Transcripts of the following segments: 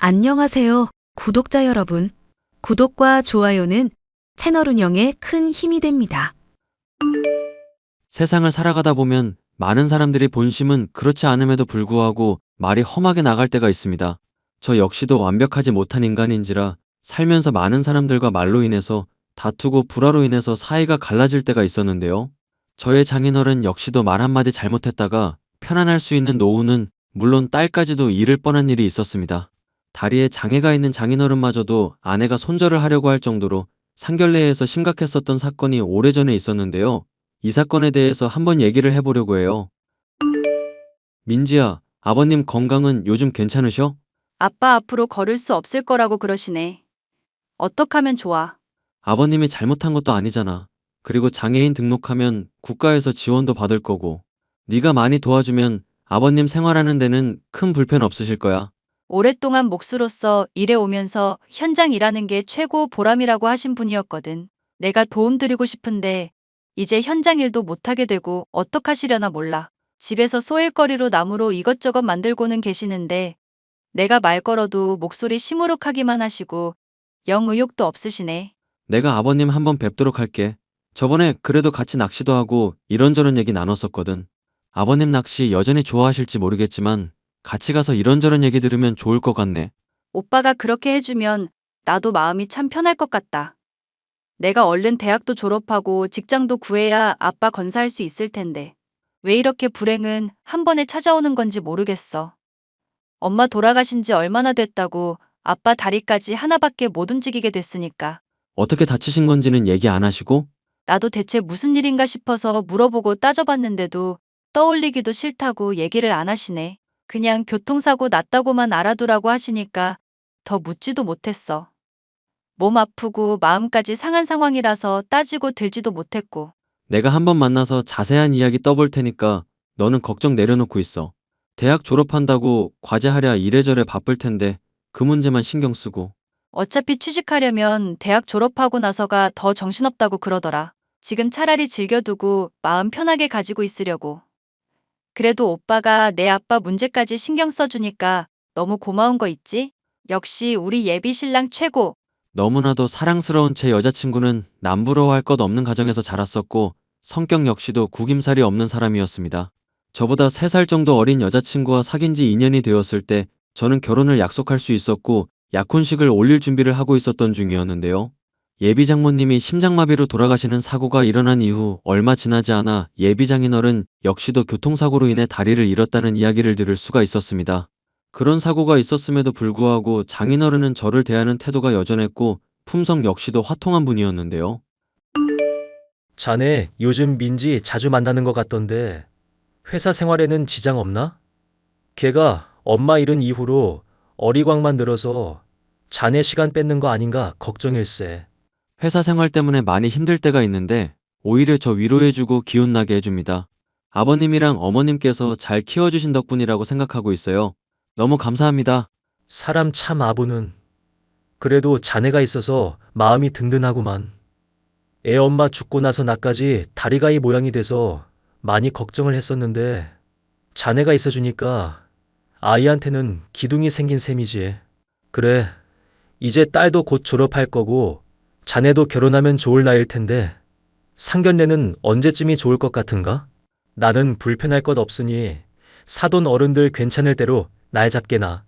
안녕하세요, 구독자 여러분. 구독과 좋아요는 채널 운영에 큰 힘이 됩니다. 세상을 살아가다 보면 많은 사람들이 본심은 그렇지 않음에도 불구하고 말이 험하게 나갈 때가 있습니다. 저 역시도 완벽하지 못한 인간인지라 살면서 많은 사람들과 말로 인해서 다투고 불화로 인해서 사이가 갈라질 때가 있었는데요. 저의 장인어른 역시도 말 한마디 잘못했다가 편안할 수 있는 노후는 물론 딸까지도 잃을 뻔한 일이 있었습니다. 다리에 장애가 있는 장인어른마저도 아내가 손절을 하려고 할 정도로 상견례에서 심각했었던 사건이 오래전에 있었는데요. 이 사건에 대해서 한번 얘기를 해보려고 해요. 민지야, 아버님 건강은 요즘 괜찮으셔? 아빠 앞으로 걸을 수 없을 거라고 그러시네. 어떡하면 좋아? 아버님이 잘못한 것도 아니잖아. 그리고 장애인 등록하면 국가에서 지원도 받을 거고. 네가 많이 도와주면 아버님 생활하는 데는 큰 불편 없으실 거야. 오랫동안 몫으로서 일해오면서 현장 일하는 게 최고 보람이라고 하신 분이었거든. 내가 도움드리고 싶은데 이제 현장 일도 못하게 되고 어떡하시려나 몰라. 집에서 소일거리로 나무로 이것저것 만들고는 계시는데 내가 말 걸어도 목소리 시무룩하기만 하시고 영 의욕도 없으시네. 내가 아버님 한번 뵙도록 할게. 저번에 그래도 같이 낚시도 하고 이런저런 얘기 나눴었거든. 아버님 낚시 여전히 좋아하실지 모르겠지만 같이 가서 이런저런 얘기 들으면 좋을 것 같네. 오빠가 그렇게 해주면 나도 마음이 참 편할 것 같다. 내가 얼른 대학도 졸업하고 직장도 구해야 아빠 건사할 수 있을 텐데. 왜 이렇게 불행은 한 번에 찾아오는 건지 모르겠어. 엄마 돌아가신 지 얼마나 됐다고 아빠 다리까지 하나밖에 못 움직이게 됐으니까. 어떻게 다치신 건지는 얘기 안 하시고? 나도 대체 무슨 일인가 싶어서 물어보고 따져봤는데도 떠올리기도 싫다고 얘기를 안 하시네. 그냥 교통사고 났다고만 알아두라고 하시니까 더 묻지도 못했어. 몸 아프고 마음까지 상한 상황이라서 따지고 들지도 못했고. 내가 한번 만나서 자세한 이야기 떠볼 테니까 너는 걱정 내려놓고 있어. 대학 졸업한다고 과제하랴 이래저래 바쁠 텐데 그 문제만 신경 쓰고. 어차피 취직하려면 대학 졸업하고 나서가 더 정신없다고 그러더라. 지금 차라리 즐겨두고 마음 편하게 가지고 있으려고. 그래도 오빠가 내 아빠 문제까지 신경 써주니까 너무 고마운 거 있지? 역시 우리 예비 신랑 최고. 너무나도 사랑스러운 제 여자친구는 남부러워할 것 없는 가정에서 자랐었고 성격 역시도 구김살이 없는 사람이었습니다. 저보다 3살 정도 어린 여자친구와 사귄 지 2년이 되었을 때 저는 결혼을 약속할 수 있었고 약혼식을 올릴 준비를 하고 있었던 중이었는데요. 예비 장모님이 심장마비로 돌아가시는 사고가 일어난 이후 얼마 지나지 않아 예비 장인어른 역시도 교통사고로 인해 다리를 잃었다는 이야기를 들을 수가 있었습니다. 그런 사고가 있었음에도 불구하고 장인어른은 저를 대하는 태도가 여전했고 품성 역시도 화통한 분이었는데요. 자네 요즘 민지 자주 만나는 것 같던데 회사 생활에는 지장 없나? 걔가 엄마 잃은 이후로 어리광만 늘어서 자네 시간 뺏는 거 아닌가 걱정일세. 회사 생활 때문에 많이 힘들 때가 있는데 오히려 저 위로해주고 기운나게 해줍니다. 아버님이랑 어머님께서 잘 키워주신 덕분이라고 생각하고 있어요. 너무 감사합니다. 사람 참 아부는 그래도 자네가 있어서 마음이 든든하구만. 애 엄마 죽고 나서 나까지 다리가이 모양이 돼서 많이 걱정을 했었는데 자네가 있어주니까 아이한테는 기둥이 생긴 셈이지. 그래, 이제 딸도 곧 졸업할 거고 자네도 결혼하면 좋을 나이일 텐데 상견례는 언제쯤이 좋을 것 같은가? 나는 불편할 것 없으니 사돈 어른들 괜찮을 대로 날 잡게나.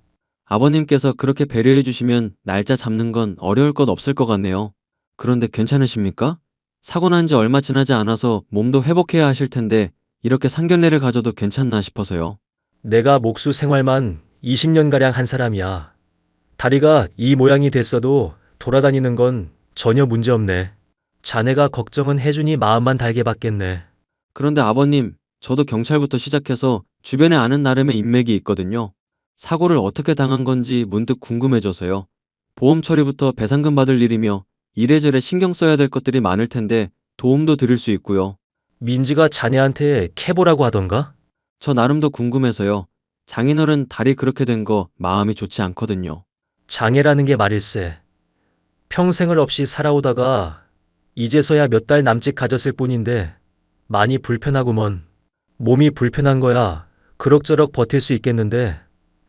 아버님께서 그렇게 배려해 주시면 날짜 잡는 건 어려울 것 없을 것 같네요. 그런데 괜찮으십니까? 사고 난 지 얼마 지나지 않아서 몸도 회복해야 하실 텐데 이렇게 상견례를 가져도 괜찮나 싶어서요. 내가 목수 생활만 20년가량 한 사람이야. 다리가 이 모양이 됐어도 돌아다니는 건 전혀 문제없네. 자네가 걱정은 해주니 마음만 달게 받겠네. 그런데 아버님, 저도 경찰부터 시작해서 주변에 아는 나름의 인맥이 있거든요. 사고를 어떻게 당한 건지 문득 궁금해져서요. 보험 처리부터 배상금 받을 일이며 이래저래 신경 써야 될 것들이 많을 텐데 도움도 드릴 수 있고요. 민지가 자네한테 캐보라고 하던가? 저 나름도 궁금해서요. 장인어른 다리 그렇게 된 거 마음이 좋지 않거든요. 장애라는 게 말일세. 평생을 없이 살아오다가 이제서야 몇 달 남짓 가졌을 뿐인데 많이 불편하구먼. 몸이 불편한 거야 그럭저럭 버틸 수 있겠는데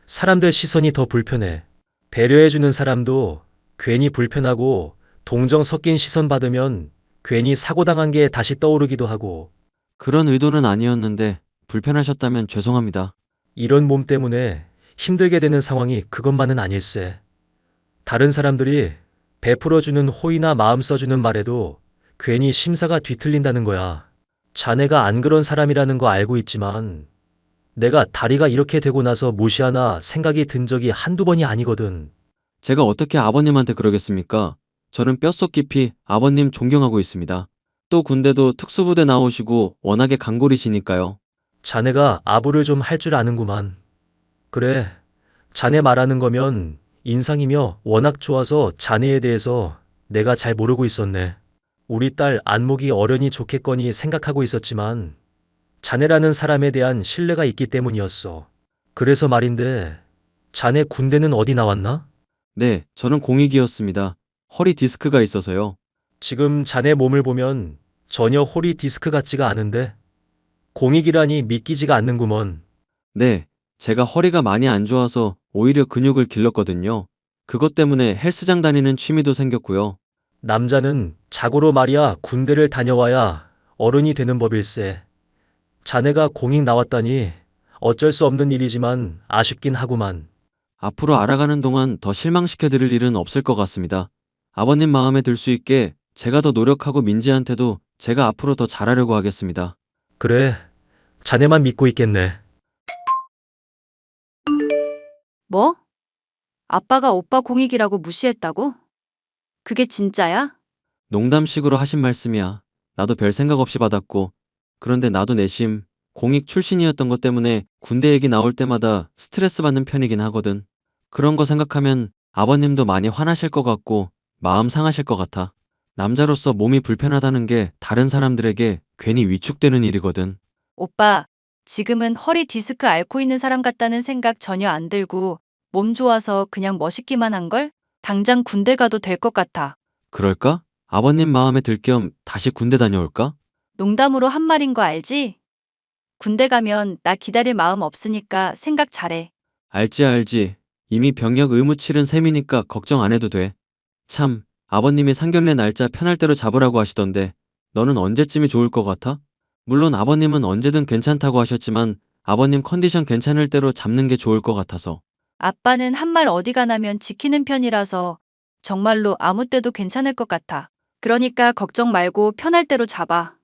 사람들 시선이 더 불편해. 배려해주는 사람도 괜히 불편하고 동정 섞인 시선 받으면 괜히 사고당한 게 다시 떠오르기도 하고 그런 의도는 아니었는데 불편하셨다면 죄송합니다. 이런 몸 때문에 힘들게 되는 상황이 그것만은 아닐세. 다른 사람들이 베풀어주는 호의나 마음 써주는 말에도 괜히 심사가 뒤틀린다는 거야. 자네가 안 그런 사람이라는 거 알고 있지만 내가 다리가 이렇게 되고 나서 무시하나 생각이 든 적이 한두 번이 아니거든. 제가 어떻게 아버님한테 그러겠습니까? 저는 뼛속 깊이 아버님 존경하고 있습니다. 또 군대도 특수부대 나오시고 워낙에 강골이시니까요. 자네가 아부를 좀 할 줄 아는구만. 그래, 자네 말하는 거면 인상이며 워낙 좋아서 자네에 대해서 내가 잘 모르고 있었네. 우리 딸 안목이 어련히 좋겠거니 생각하고 있었지만 자네라는 사람에 대한 신뢰가 있기 때문이었어. 그래서 말인데 자네 군대는 어디 나왔나? 네, 저는 공익이었습니다. 허리 디스크가 있어서요. 지금 자네 몸을 보면 전혀 호리 디스크 같지가 않은데 공익이라니 믿기지가 않는구먼. 네, 제가 허리가 많이 안 좋아서 오히려 근육을 길렀거든요. 그것 때문에 헬스장 다니는 취미도 생겼고요. 남자는 자고로 말이야 군대를 다녀와야 어른이 되는 법일세. 자네가 공익 나왔다니 어쩔 수 없는 일이지만 아쉽긴 하구만. 앞으로 알아가는 동안 더 실망시켜 드릴 일은 없을 것 같습니다. 아버님 마음에 들 수 있게 제가 더 노력하고 민지한테도 제가 앞으로 더 잘하려고 하겠습니다. 그래, 자네만 믿고 있겠네. 뭐? 아빠가 오빠 공익이라고 무시했다고? 그게 진짜야? 농담식으로 하신 말씀이야. 나도 별 생각 없이 받았고, 그런데 나도 내심 공익 출신이었던 것 때문에 군대 얘기 나올 때마다 스트레스 받는 편이긴 하거든. 그런 거 생각하면 아버님도 많이 화나실 것 같고 마음 상하실 것 같아. 남자로서 몸이 불편하다는 게 다른 사람들에게 괜히 위축되는 일이거든. 오빠, 지금은 허리 디스크 앓고 있는 사람 같다는 생각 전혀 안 들고 몸 좋아서 그냥 멋있기만 한걸? 당장 군대 가도 될 것 같아. 그럴까? 아버님 마음에 들 겸 다시 군대 다녀올까? 농담으로 한 말인 거 알지? 군대 가면 나 기다릴 마음 없으니까 생각 잘해. 알지. 이미 병역 의무 치른 셈이니까 걱정 안 해도 돼. 참, 아버님이 상견례 날짜 편할 대로 잡으라고 하시던데 너는 언제쯤이 좋을 것 같아? 물론 아버님은 언제든 괜찮다고 하셨지만 아버님 컨디션 괜찮을 대로 잡는 게 좋을 것 같아서. 아빠는 한 말 어디 가나면 지키는 편이라서 정말로 아무 때도 괜찮을 것 같아. 그러니까 걱정 말고 편할 대로 잡아.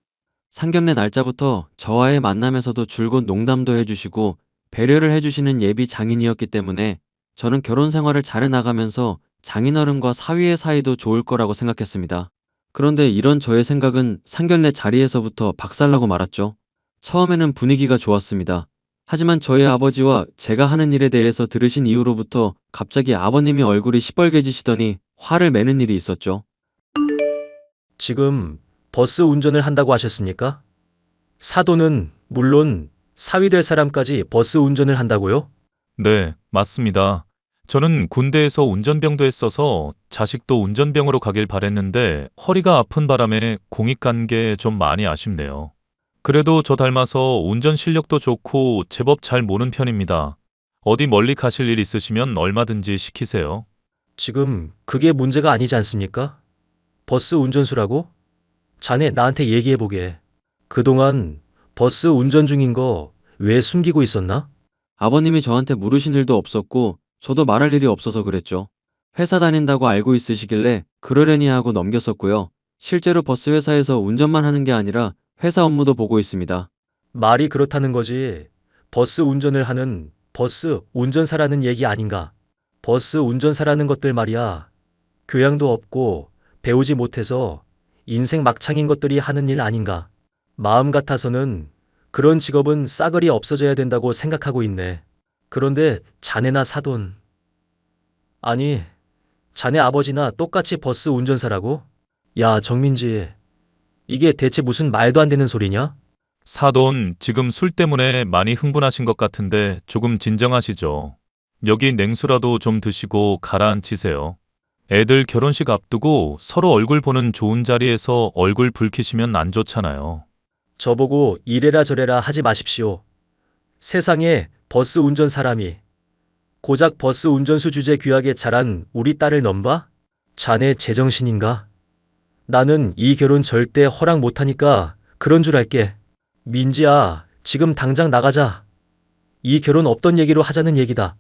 상견례 날짜부터 저와의 만남에서도 줄곧 농담도 해주시고 배려를 해주시는 예비 장인이었기 때문에 저는 결혼 생활을 잘 해나가면서 장인어른과 사위의 사이도 좋을 거라고 생각했습니다. 그런데 이런 저의 생각은 상견례 자리에서부터 박살나고 말았죠. 처음에는 분위기가 좋았습니다. 하지만 저희 아버지와 제가 하는 일에 대해서 들으신 이후로부터 갑자기 아버님이 얼굴이 시뻘개지시더니 화를 매는 일이 있었죠. 지금 버스 운전을 한다고 하셨습니까? 사돈은 물론 사위 될 사람까지 버스 운전을 한다고요? 네, 맞습니다. 저는 군대에서 운전병도 했어서 자식도 운전병으로 가길 바랬는데 허리가 아픈 바람에 공익 간 게 좀 많이 아쉽네요. 그래도 저 닮아서 운전 실력도 좋고 제법 잘 모는 편입니다. 어디 멀리 가실 일 있으시면 얼마든지 시키세요. 지금 그게 문제가 아니지 않습니까? 버스 운전수라고? 자네 나한테 얘기해보게. 그동안 버스 운전 중인 거 왜 숨기고 있었나? 아버님이 저한테 물으신 일도 없었고 저도 말할 일이 없어서 그랬죠. 회사 다닌다고 알고 있으시길래 그러려니 하고 넘겼었고요. 실제로 버스 회사에서 운전만 하는 게 아니라 회사 업무도 보고 있습니다. 말이 그렇다는 거지. 버스 운전을 하는 버스 운전사라는 얘기 아닌가? 버스 운전사라는 것들 말이야. 교양도 없고 배우지 못해서 인생 막창인 것들이 하는 일 아닌가? 마음 같아서는 그런 직업은 싸그리 없어져야 된다고 생각하고 있네. 그런데 자네나 사돈. 아니, 자네 아버지나 똑같이 버스 운전사라고? 야, 정민지. 이게 대체 무슨 말도 안 되는 소리냐? 사돈, 지금 술 때문에 많이 흥분하신 것 같은데 조금 진정하시죠. 여기 냉수라도 좀 드시고 가라앉히세요. 애들 결혼식 앞두고 서로 얼굴 보는 좋은 자리에서 얼굴 붉히시면 안 좋잖아요. 저보고 이래라 저래라 하지 마십시오. 세상에 버스 운전 사람이 고작 버스 운전수 주제 귀하게 자란 우리 딸을 넘봐? 자네 제정신인가? 나는 이 결혼 절대 허락 못하니까 그런 줄 알게. 민지야, 지금 당장 나가자. 이 결혼 없던 얘기로 하자는 얘기다.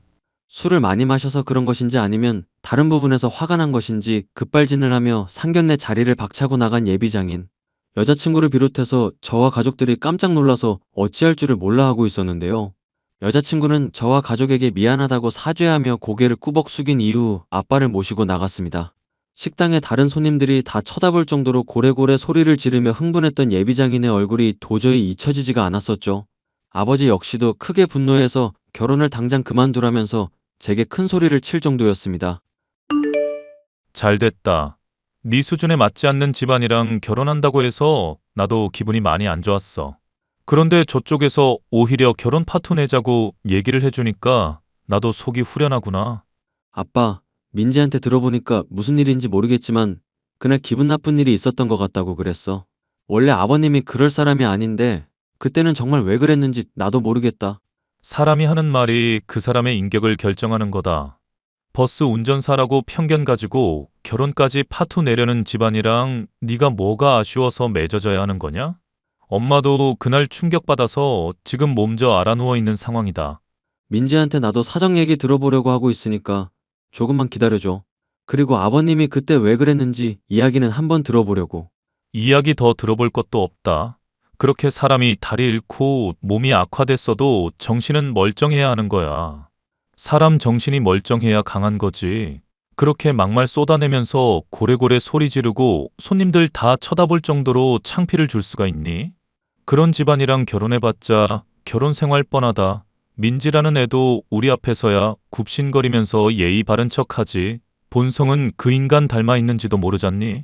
술을 많이 마셔서 그런 것인지 아니면 다른 부분에서 화가 난 것인지 급발진을 하며 상견례 자리를 박차고 나간 예비장인. 여자친구를 비롯해서 저와 가족들이 깜짝 놀라서 어찌할 줄을 몰라 하고 있었는데요. 여자친구는 저와 가족에게 미안하다고 사죄하며 고개를 꾸벅 숙인 이후 아빠를 모시고 나갔습니다. 식당에 다른 손님들이 다 쳐다볼 정도로 고래고래 소리를 지르며 흥분했던 예비장인의 얼굴이 도저히 잊혀지지가 않았었죠. 아버지 역시도 크게 분노해서 결혼을 당장 그만두라면서 제게 큰 소리를 칠 정도였습니다. 잘 됐다. 네 수준에 맞지 않는 집안이랑 결혼한다고 해서 나도 기분이 많이 안 좋았어. 그런데 저쪽에서 오히려 결혼 파토 내자고 얘기를 해주니까 나도 속이 후련하구나. 아빠, 민지한테 들어보니까 무슨 일인지 모르겠지만 그날 기분 나쁜 일이 있었던 것 같다고 그랬어. 원래 아버님이 그럴 사람이 아닌데 그때는 정말 왜 그랬는지 나도 모르겠다. 사람이 하는 말이 그 사람의 인격을 결정하는 거다. 버스 운전사라고 편견 가지고 결혼까지 파토 내려는 집안이랑 네가 뭐가 아쉬워서 맺어져야 하는 거냐? 엄마도 그날 충격받아서 지금 몸져 알아누워 있는 상황이다. 민지한테 나도 사정 얘기 들어보려고 하고 있으니까 조금만 기다려줘. 그리고 아버님이 그때 왜 그랬는지 이야기는 한번 들어보려고. 이야기 더 들어볼 것도 없다. 그렇게 사람이 다리 잃고 몸이 악화됐어도 정신은 멀쩡해야 하는 거야. 사람 정신이 멀쩡해야 강한 거지. 그렇게 막말 쏟아내면서 고래고래 소리 지르고 손님들 다 쳐다볼 정도로 창피를 줄 수가 있니? 그런 집안이랑 결혼해봤자 결혼 생활 뻔하다. 민지라는 애도 우리 앞에서야 굽신거리면서 예의 바른 척하지. 본성은 그 인간 닮아 있는지도 모르잖니?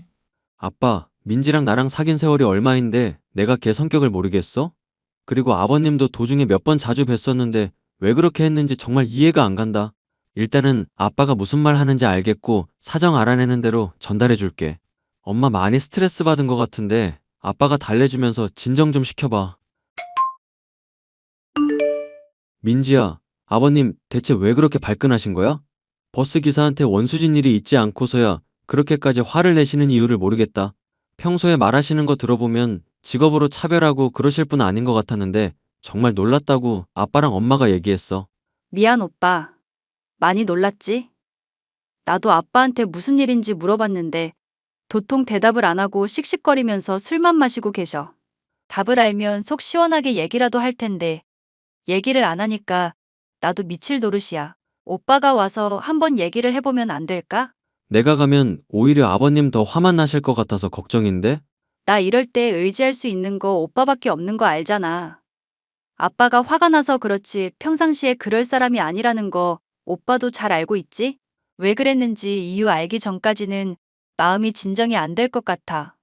아빠, 민지랑 나랑 사귄 세월이 얼마인데 내가 걔 성격을 모르겠어? 그리고 아버님도 도중에 몇 번 자주 뵀었는데 왜 그렇게 했는지 정말 이해가 안 간다. 일단은 아빠가 무슨 말 하는지 알겠고 사정 알아내는 대로 전달해 줄게. 엄마 많이 스트레스 받은 것 같은데 아빠가 달래주면서 진정 좀 시켜봐. 민지야, 아버님 대체 왜 그렇게 발끈하신 거야? 버스 기사한테 원수진 일이 있지 않고서야 그렇게까지 화를 내시는 이유를 모르겠다. 평소에 말하시는 거 들어보면 직업으로 차별하고 그러실 분 아닌 것 같았는데 정말 놀랐다고 아빠랑 엄마가 얘기했어. 미안, 오빠. 많이 놀랐지? 나도 아빠한테 무슨 일인지 물어봤는데 도통 대답을 안 하고 씩씩거리면서 술만 마시고 계셔. 답을 알면 속 시원하게 얘기라도 할 텐데 얘기를 안 하니까 나도 미칠 노릇이야. 오빠가 와서 한번 얘기를 해보면 안 될까? 내가 가면 오히려 아버님 더 화만 나실 것 같아서 걱정인데? 나 이럴 때 의지할 수 있는 거 오빠밖에 없는 거 알잖아. 아빠가 화가 나서 그렇지 평상시에 그럴 사람이 아니라는 거 오빠도 잘 알고 있지? 왜 그랬는지 이유 알기 전까지는 마음이 진정이 안 될 것 같아.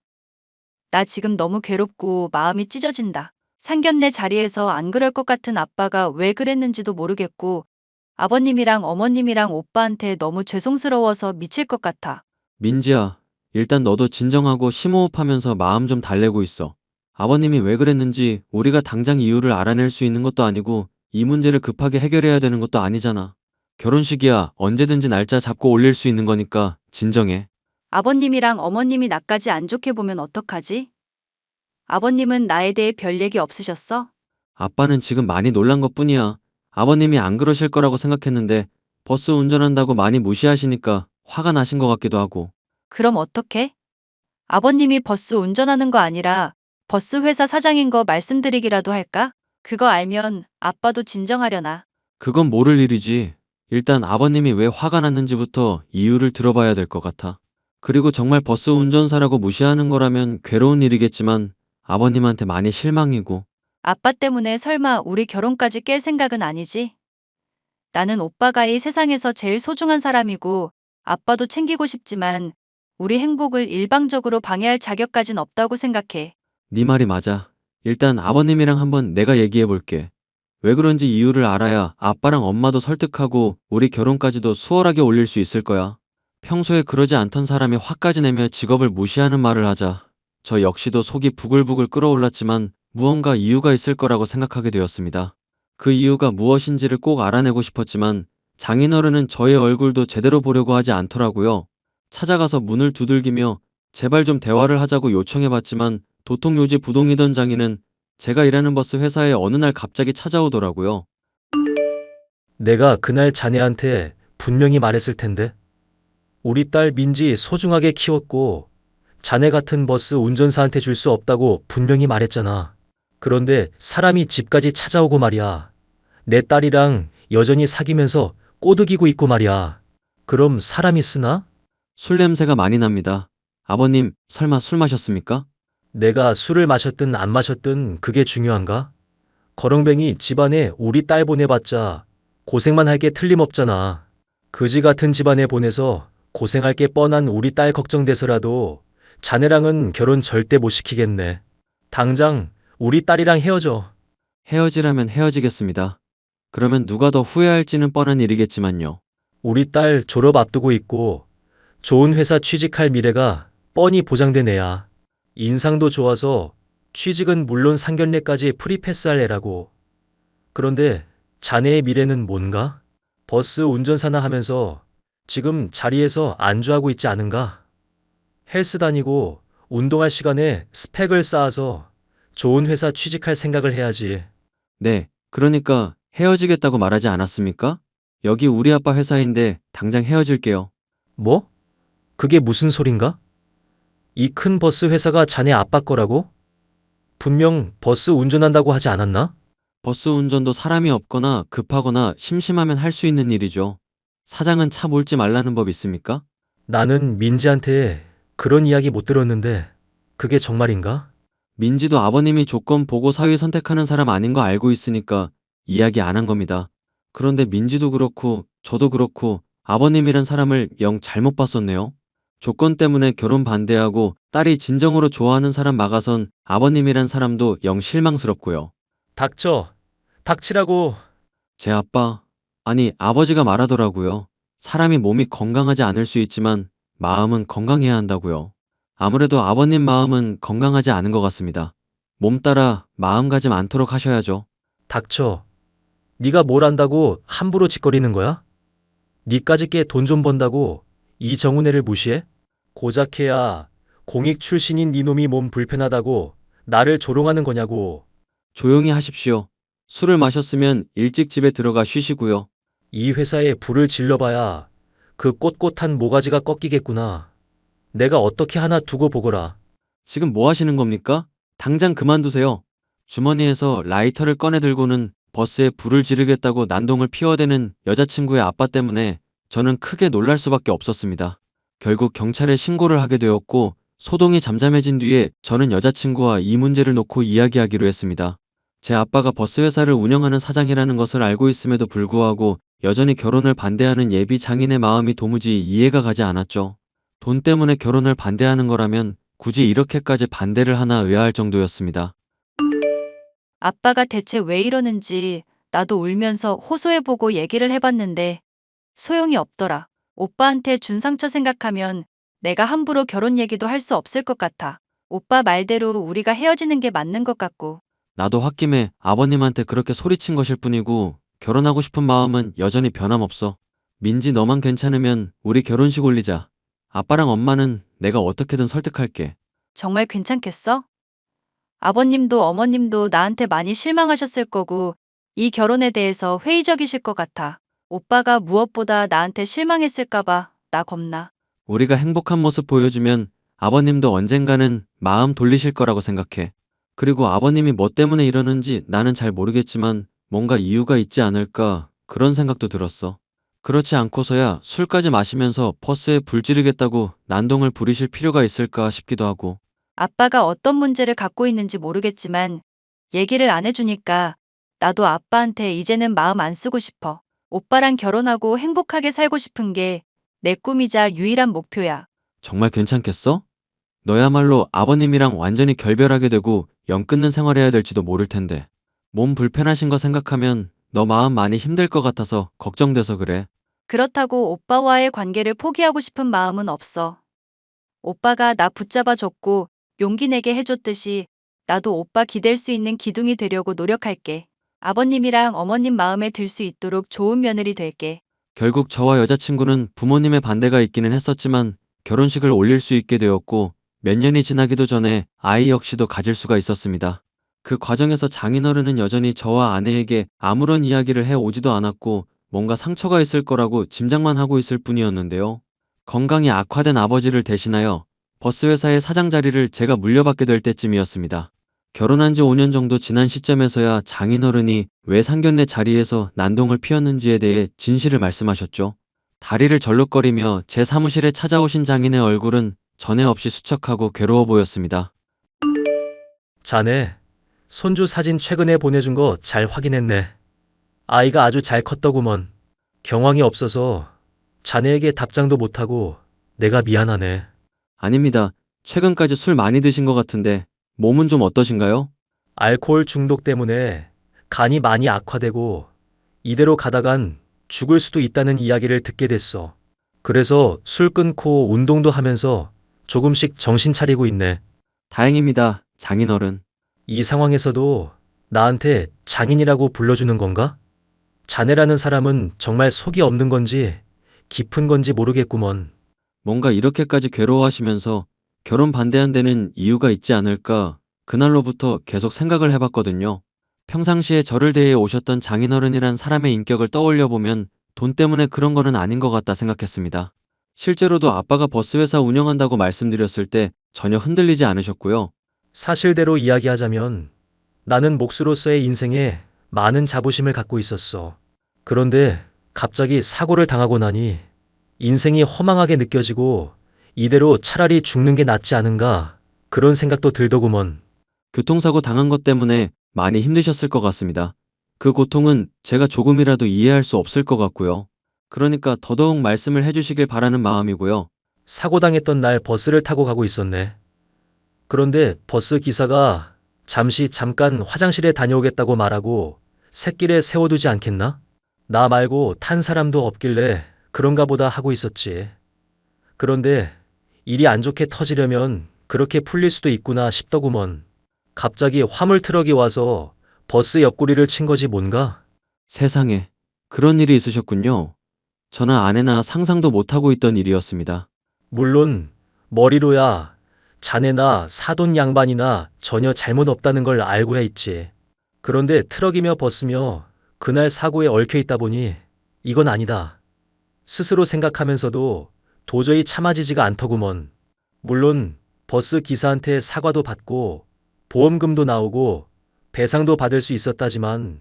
나 지금 너무 괴롭고 마음이 찢어진다. 상견례 자리에서 안 그럴 것 같은 아빠가 왜 그랬는지도 모르겠고 아버님이랑 어머님이랑 오빠한테 너무 죄송스러워서 미칠 것 같아. 민지야, 일단 너도 진정하고 심호흡하면서 마음 좀 달래고 있어. 아버님이 왜 그랬는지 우리가 당장 이유를 알아낼 수 있는 것도 아니고 이 문제를 급하게 해결해야 되는 것도 아니잖아. 결혼식이야 언제든지 날짜 잡고 올릴 수 있는 거니까 진정해. 아버님이랑 어머님이 나까지 안 좋게 보면 어떡하지? 아버님은 나에 대해 별 얘기 없으셨어? 아빠는 지금 많이 놀란 것뿐이야. 아버님이 안 그러실 거라고 생각했는데 버스 운전한다고 많이 무시하시니까 화가 나신 것 같기도 하고. 그럼 어떡해? 아버님이 버스 운전하는 거 아니라 버스 회사 사장인 거 말씀드리기라도 할까? 그거 알면 아빠도 진정하려나? 그건 모를 일이지. 일단 아버님이 왜 화가 났는지부터 이유를 들어봐야 될 것 같아. 그리고 정말 버스 운전사라고 무시하는 거라면 괴로운 일이겠지만 아버님한테 많이 실망이고. 아빠 때문에 설마 우리 결혼까지 깰 생각은 아니지? 나는 오빠가 이 세상에서 제일 소중한 사람이고 아빠도 챙기고 싶지만 우리 행복을 일방적으로 방해할 자격까진 없다고 생각해. 네 말이 맞아. 일단 아버님이랑 한번 내가 얘기해 볼게. 왜 그런지 이유를 알아야 아빠랑 엄마도 설득하고 우리 결혼까지도 수월하게 올릴 수 있을 거야. 평소에 그러지 않던 사람이 화까지 내며 직업을 무시하는 말을 하자. 저 역시도 속이 부글부글 끓어올랐지만 무언가 이유가 있을 거라고 생각하게 되었습니다. 그 이유가 무엇인지를 꼭 알아내고 싶었지만 장인어른은 저의 얼굴도 제대로 보려고 하지 않더라고요. 찾아가서 문을 두들기며 제발 좀 대화를 하자고 요청해봤지만 도통 요지 부동이던 장인은 제가 일하는 버스 회사에 어느 날 갑자기 찾아오더라고요. 내가 그날 자네한테 분명히 말했을 텐데. 우리 딸 민지 소중하게 키웠고 자네 같은 버스 운전사한테 줄 수 없다고 분명히 말했잖아. 그런데 사람이 집까지 찾아오고 말이야. 내 딸이랑 여전히 사귀면서 꼬드기고 있고 말이야. 그럼 사람이 쓰나? 술 냄새가 많이 납니다. 아버님, 설마 술 마셨습니까? 내가 술을 마셨든 안 마셨든 그게 중요한가? 거렁뱅이 집안에 우리 딸 보내봤자 고생만 할 게 틀림없잖아. 그지 같은 집안에 보내서 고생할 게 뻔한 우리 딸 걱정돼서라도 자네랑은 결혼 절대 못 시키겠네. 당장 우리 딸이랑 헤어져. 헤어지라면 헤어지겠습니다. 그러면 누가 더 후회할지는 뻔한 일이겠지만요. 우리 딸 졸업 앞두고 있고 좋은 회사 취직할 미래가 뻔히 보장된 애야. 인상도 좋아서 취직은 물론 상견례까지 프리패스할 애라고. 그런데 자네의 미래는 뭔가? 버스 운전사나 하면서 지금 자리에서 안주하고 있지 않은가? 헬스 다니고 운동할 시간에 스펙을 쌓아서 좋은 회사 취직할 생각을 해야지. 네, 그러니까 헤어지겠다고 말하지 않았습니까? 여기 우리 아빠 회사인데 당장 헤어질게요. 뭐? 그게 무슨 소린가? 이 큰 버스 회사가 자네 아빠 거라고? 분명 버스 운전한다고 하지 않았나? 버스 운전도 사람이 없거나 급하거나 심심하면 할 수 있는 일이죠. 사장은 차 몰지 말라는 법 있습니까? 나는 민지한테 그런 이야기 못 들었는데 그게 정말인가? 민지도 아버님이 조건 보고 사위 선택하는 사람 아닌 거 알고 있으니까 이야기 안 한 겁니다. 그런데 민지도 그렇고 저도 그렇고 아버님이란 사람을 영 잘못 봤었네요. 조건 때문에 결혼 반대하고 딸이 진정으로 좋아하는 사람 막아선 아버님이란 사람도 영 실망스럽고요. 닥쳐. 닥치라고. 제 아빠, 아니 아버지가 말하더라고요. 사람이 몸이 건강하지 않을 수 있지만 마음은 건강해야 한다고요. 아무래도 아버님 마음은 건강하지 않은 것 같습니다. 몸 따라 마음가짐 않도록 하셔야죠. 닥쳐. 네가 뭘 안다고 함부로 짓거리는 거야? 니까짓 게 돈 좀 번다고 이정훈애를 무시해? 고작해야 공익 출신인 니놈이 몸 불편하다고 나를 조롱하는 거냐고. 조용히 하십시오. 술을 마셨으면 일찍 집에 들어가 쉬시고요. 이 회사에 불을 질러봐야 그 꼿꼿한 모가지가 꺾이겠구나. 내가 어떻게 하나 두고 보거라. 지금 뭐 하시는 겁니까? 당장 그만두세요. 주머니에서 라이터를 꺼내 들고는 버스에 불을 지르겠다고 난동을 피워대는 여자친구의 아빠 때문에 저는 크게 놀랄 수밖에 없었습니다. 결국 경찰에 신고를 하게 되었고 소동이 잠잠해진 뒤에 저는 여자친구와 이 문제를 놓고 이야기하기로 했습니다. 제 아빠가 버스 회사를 운영하는 사장이라는 것을 알고 있음에도 불구하고 여전히 결혼을 반대하는 예비 장인의 마음이 도무지 이해가 가지 않았죠. 돈 때문에 결혼을 반대하는 거라면 굳이 이렇게까지 반대를 하나 의아할 정도였습니다. 아빠가 대체 왜 이러는지 나도 울면서 호소해보고 얘기를 해봤는데 소용이 없더라. 오빠한테 준 상처 생각하면 내가 함부로 결혼 얘기도 할 수 없을 것 같아. 오빠 말대로 우리가 헤어지는 게 맞는 것 같고. 나도 홧김에 아버님한테 그렇게 소리친 것일 뿐이고 결혼하고 싶은 마음은 여전히 변함없어. 민지 너만 괜찮으면 우리 결혼식 올리자. 아빠랑 엄마는 내가 어떻게든 설득할게. 정말 괜찮겠어? 아버님도 어머님도 나한테 많이 실망하셨을 거고 이 결혼에 대해서 회의적이실 것 같아. 오빠가 무엇보다 나한테 실망했을까봐 나 겁나. 우리가 행복한 모습 보여주면 아버님도 언젠가는 마음 돌리실 거라고 생각해. 그리고 아버님이 뭐 때문에 이러는지 나는 잘 모르겠지만 뭔가 이유가 있지 않을까 그런 생각도 들었어. 그렇지 않고서야 술까지 마시면서 버스에 불 지르겠다고 난동을 부리실 필요가 있을까 싶기도 하고. 아빠가 어떤 문제를 갖고 있는지 모르겠지만 얘기를 안 해주니까 나도 아빠한테 이제는 마음 안 쓰고 싶어. 오빠랑 결혼하고 행복하게 살고 싶은 게 내 꿈이자 유일한 목표야. 정말 괜찮겠어? 너야말로 아버님이랑 완전히 결별하게 되고 연 끊는 생활해야 될지도 모를 텐데. 몸 불편하신 거 생각하면 너 마음 많이 힘들 것 같아서 걱정돼서 그래. 그렇다고 오빠와의 관계를 포기하고 싶은 마음은 없어. 오빠가 나 붙잡아줬고 용기 내게 해줬듯이 나도 오빠 기댈 수 있는 기둥이 되려고 노력할게. 아버님이랑 어머님 마음에 들 수 있도록 좋은 며느리 될게. 결국 저와 여자친구는 부모님의 반대가 있기는 했었지만 결혼식을 올릴 수 있게 되었고 몇 년이 지나기도 전에 아이 역시도 가질 수가 있었습니다. 그 과정에서 장인어른은 여전히 저와 아내에게 아무런 이야기를 해오지도 않았고 뭔가 상처가 있을 거라고 짐작만 하고 있을 뿐이었는데요. 건강이 악화된 아버지를 대신하여 버스 회사의 사장 자리를 제가 물려받게 될 때쯤이었습니다. 결혼한 지 5년 정도 지난 시점에서야 장인어른이 왜 상견례 자리에서 난동을 피웠는지에 대해 진실을 말씀하셨죠. 다리를 절룩거리며 제 사무실에 찾아오신 장인의 얼굴은 전에 없이 수척하고 괴로워 보였습니다. 자네, 손주 사진 최근에 보내준 거 잘 확인했네. 아이가 아주 잘 컸더구먼. 경황이 없어서 자네에게 답장도 못하고 내가 미안하네. 아닙니다. 최근까지 술 많이 드신 것 같은데 몸은 좀 어떠신가요? 알코올 중독 때문에 간이 많이 악화되고 이대로 가다간 죽을 수도 있다는 이야기를 듣게 됐어. 그래서 술 끊고 운동도 하면서 조금씩 정신 차리고 있네. 다행입니다, 장인어른. 이 상황에서도 나한테 장인이라고 불러주는 건가? 자네라는 사람은 정말 속이 없는 건지 깊은 건지 모르겠구먼. 뭔가 이렇게까지 괴로워하시면서 결혼 반대한 데는 이유가 있지 않을까 그날로부터 계속 생각을 해봤거든요. 평상시에 저를 대해 오셨던 장인어른이란 사람의 인격을 떠올려 보면 돈 때문에 그런 거는 아닌 것 같다 생각했습니다. 실제로도 아빠가 버스 회사 운영한다고 말씀드렸을 때 전혀 흔들리지 않으셨고요. 사실대로 이야기하자면 나는 몫으로서의 인생에 많은 자부심을 갖고 있었어. 그런데 갑자기 사고를 당하고 나니 인생이 허망하게 느껴지고 이대로 차라리 죽는 게 낫지 않은가 그런 생각도 들더구먼. 교통사고 당한 것 때문에 많이 힘드셨을 것 같습니다. 그 고통은 제가 조금이라도 이해할 수 없을 것 같고요. 그러니까 더더욱 말씀을 해주시길 바라는 마음이고요. 사고 당했던 날 버스를 타고 가고 있었네. 그런데 버스 기사가 잠깐 화장실에 다녀오겠다고 말하고 샛길에 세워두지 않겠나? 나 말고 탄 사람도 없길래 그런가 보다 하고 있었지. 그런데 일이 안 좋게 터지려면 그렇게 풀릴 수도 있구나 싶더구먼. 갑자기 화물 트럭이 와서 버스 옆구리를 친 거지 뭔가? 세상에, 그런 일이 있으셨군요. 저나 아내나 상상도 못하고 있던 일이었습니다. 물론 머리로야 자네나 사돈 양반이나 전혀 잘못 없다는 걸 알고야 있지. 그런데 트럭이며 버스며 그날 사고에 얽혀 있다 보니 이건 아니다. 스스로 생각하면서도 도저히 참아지지가 않더구먼. 물론 버스 기사한테 사과도 받고 보험금도 나오고 배상도 받을 수 있었다지만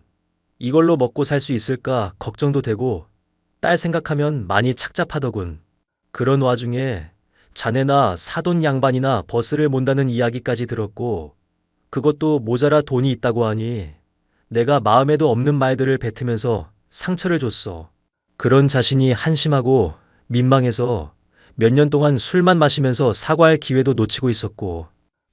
이걸로 먹고 살 수 있을까 걱정도 되고 딸 생각하면 많이 착잡하더군. 그런 와중에 자네나 사돈 양반이나 버스를 몬다는 이야기까지 들었고 그것도 모자라 돈이 있다고 하니 내가 마음에도 없는 말들을 뱉으면서 상처를 줬어. 그런 자신이 한심하고 민망해서 몇 년 동안 술만 마시면서 사과할 기회도 놓치고 있었고.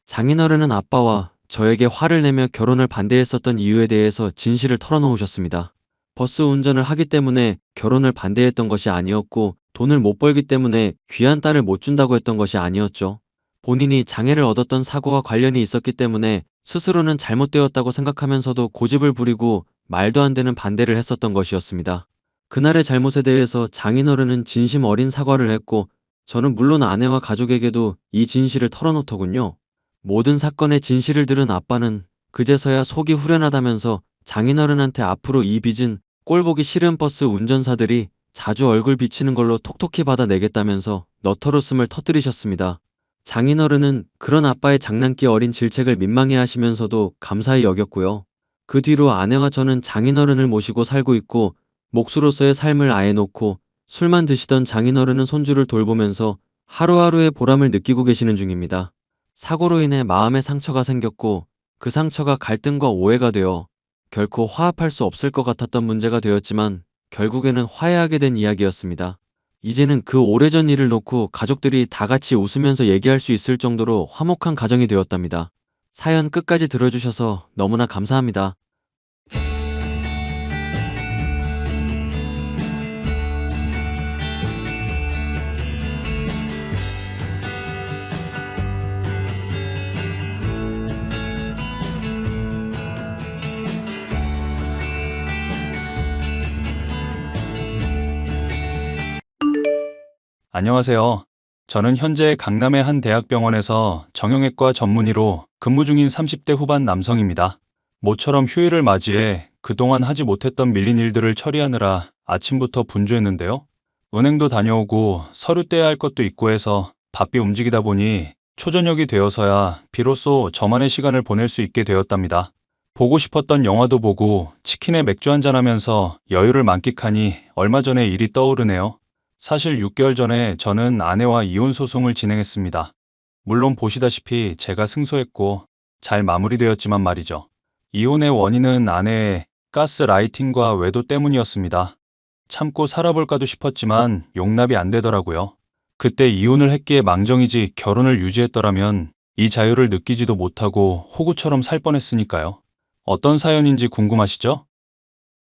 장인어른은 아빠와 저에게 화를 내며 결혼을 반대했었던 이유에 대해서 진실을 털어놓으셨습니다. 버스 운전을 하기 때문에 결혼을 반대했던 것이 아니었고 돈을 못 벌기 때문에 귀한 딸을 못 준다고 했던 것이 아니었죠. 본인이 장애를 얻었던 사고와 관련이 있었기 때문에 스스로는 잘못되었다고 생각하면서도 고집을 부리고 말도 안 되는 반대를 했었던 것이었습니다. 그날의 잘못에 대해서 장인어른은 진심 어린 사과를 했고 저는 물론 아내와 가족에게도 이 진실을 털어놓더군요. 모든 사건의 진실을 들은 아빠는 그제서야 속이 후련하다면서 장인어른한테 앞으로 이 빚은 꼴보기 싫은 버스 운전사들이 자주 얼굴 비치는 걸로 톡톡히 받아내겠다면서 너털웃음을 터뜨리셨습니다. 장인어른은 그런 아빠의 장난기 어린 질책을 민망해 하시면서도 감사히 여겼고요. 그 뒤로 아내와 저는 장인어른을 모시고 살고 있고 몫으로서의 삶을 아예 놓고 술만 드시던 장인어른은 손주를 돌보면서 하루하루의 보람을 느끼고 계시는 중입니다. 사고로 인해 마음에 상처가 생겼고 그 상처가 갈등과 오해가 되어 결코 화합할 수 없을 것 같았던 문제가 되었지만 결국에는 화해하게 된 이야기였습니다. 이제는 그 오래전 일을 놓고 가족들이 다 같이 웃으면서 얘기할 수 있을 정도로 화목한 가정이 되었답니다. 사연 끝까지 들어주셔서 너무나 감사합니다. 안녕하세요. 저는 현재 강남의 한 대학병원에서 정형외과 전문의로 근무 중인 30대 후반 남성입니다. 모처럼 휴일을 맞이해 그동안 하지 못했던 밀린 일들을 처리하느라 아침부터 분주했는데요. 은행도 다녀오고 서류 떼야 할 것도 있고 해서 바삐 움직이다 보니 초저녁이 되어서야 비로소 저만의 시간을 보낼 수 있게 되었답니다. 보고 싶었던 영화도 보고 치킨에 맥주 한잔하면서 여유를 만끽하니 얼마 전의 일이 떠오르네요. 사실 6개월 전에 저는 아내와 이혼 소송을 진행했습니다. 물론 보시다시피 제가 승소했고 잘 마무리되었지만 말이죠. 이혼의 원인은 아내의 가스라이팅과 외도 때문이었습니다. 참고 살아볼까도 싶었지만 용납이 안 되더라고요. 그때 이혼을 했기에 망정이지 결혼을 유지했더라면 이 자유를 느끼지도 못하고 호구처럼 살 뻔했으니까요. 어떤 사연인지 궁금하시죠?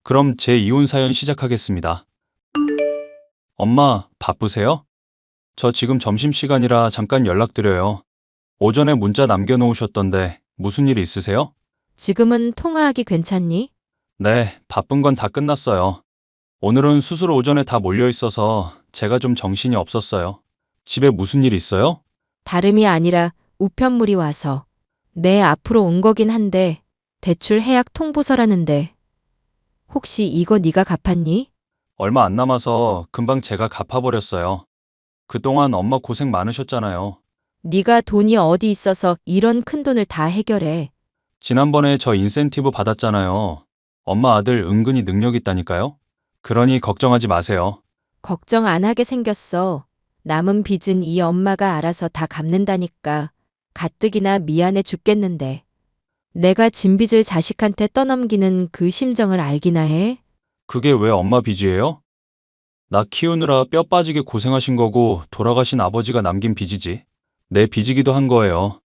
그럼 제 이혼 사연 시작하겠습니다. 엄마, 바쁘세요? 저 지금 점심시간이라 잠깐 연락드려요. 오전에 문자 남겨놓으셨던데 무슨 일 있으세요? 지금은 통화하기 괜찮니? 네, 바쁜 건 다 끝났어요. 오늘은 수술 오전에 다 몰려 있어서 제가 좀 정신이 없었어요. 집에 무슨 일 있어요? 다름이 아니라 우편물이 와서 내 앞으로 온 거긴 한데 대출 해약 통보서라는데 혹시 이거 네가 갚았니? 얼마 안 남아서 금방 제가 갚아버렸어요. 그동안 엄마 고생 많으셨잖아요. 네가 돈이 어디 있어서 이런 큰 돈을 다 해결해. 지난번에 저 인센티브 받았잖아요. 엄마 아들 은근히 능력 있다니까요. 그러니 걱정하지 마세요. 걱정 안 하게 생겼어. 남은 빚은 이 엄마가 알아서 다 갚는다니까. 가뜩이나 미안해 죽겠는데. 내가 진 빚을 자식한테 떠넘기는 그 심정을 알기나 해? 그게 왜 엄마 빚이에요? 나 키우느라 뼈 빠지게 고생하신 거고 돌아가신 아버지가 남긴 빚이지. 내 빚이기도 한 거예요.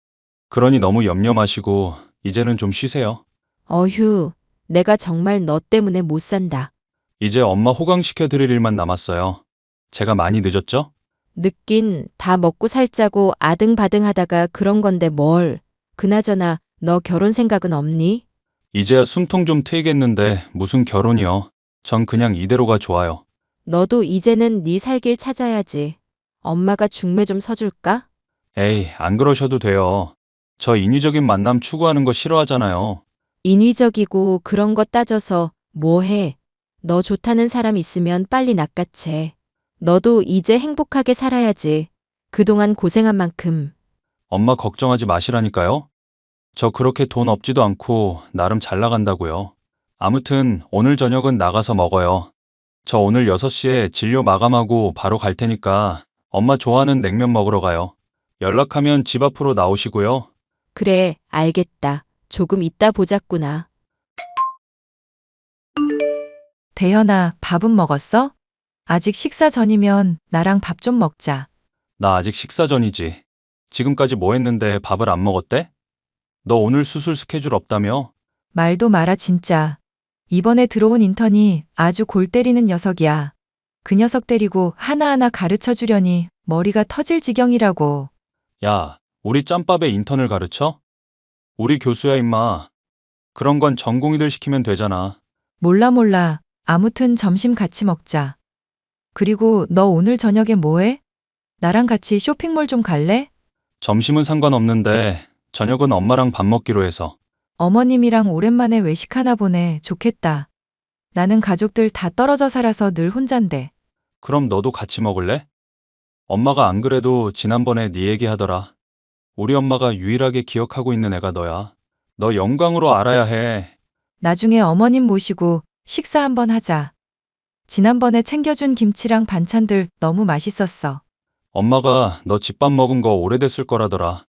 그러니 너무 염려 마시고 이제는 좀 쉬세요. 어휴, 내가 정말 너 때문에 못 산다. 이제 엄마 호강시켜 드릴 일만 남았어요. 제가 많이 늦었죠? 늦긴 다 먹고 살자고 아등바등 하다가 그런 건데 뭘. 그나저나 너 결혼 생각은 없니? 이제야 숨통 좀 트이겠는데 무슨 결혼이요. 전 그냥 이대로가 좋아요. 너도 이제는 네 살 길 찾아야지. 엄마가 중매 좀 서줄까? 에이, 안 그러셔도 돼요. 저 인위적인 만남 추구하는 거 싫어하잖아요. 인위적이고 그런 거 따져서 뭐 해. 너 좋다는 사람 있으면 빨리 낚아채. 너도 이제 행복하게 살아야지. 그동안 고생한 만큼. 엄마 걱정하지 마시라니까요. 저 그렇게 돈 없지도 않고 나름 잘 나간다고요. 아무튼 오늘 저녁은 나가서 먹어요. 저 오늘 6시에 진료 마감하고 바로 갈 테니까 엄마 좋아하는 냉면 먹으러 가요. 연락하면 집 앞으로 나오시고요. 그래, 알겠다. 조금 이따 보자꾸나. 대현아, 밥은 먹었어? 아직 식사 전이면 나랑 밥 좀 먹자. 나 아직 식사 전이지. 지금까지 뭐 했는데 밥을 안 먹었대? 너 오늘 수술 스케줄 없다며? 말도 마라 진짜. 이번에 들어온 인턴이 아주 골 때리는 녀석이야. 그 녀석 때리고 하나하나 가르쳐 주려니 머리가 터질 지경이라고. 야, 우리 짬밥에 인턴을 가르쳐? 우리 교수야 임마. 그런 건 전공의들 시키면 되잖아. 몰라. 아무튼 점심 같이 먹자. 그리고 너 오늘 저녁에 뭐 해? 나랑 같이 쇼핑몰 좀 갈래? 점심은 상관없는데 저녁은 엄마랑 밥 먹기로 해서. 어머님이랑 오랜만에 외식하나 보네. 좋겠다. 나는 가족들 다 떨어져 살아서 늘 혼잔데. 그럼 너도 같이 먹을래? 엄마가 안 그래도 지난번에 네 얘기 하더라. 우리 엄마가 유일하게 기억하고 있는 애가 너야. 너 영광으로 알아야 해. 나중에 어머님 모시고 식사 한번 하자. 지난번에 챙겨준 김치랑 반찬들 너무 맛있었어. 엄마가 너 집밥 먹은 거 오래됐을 거라더라.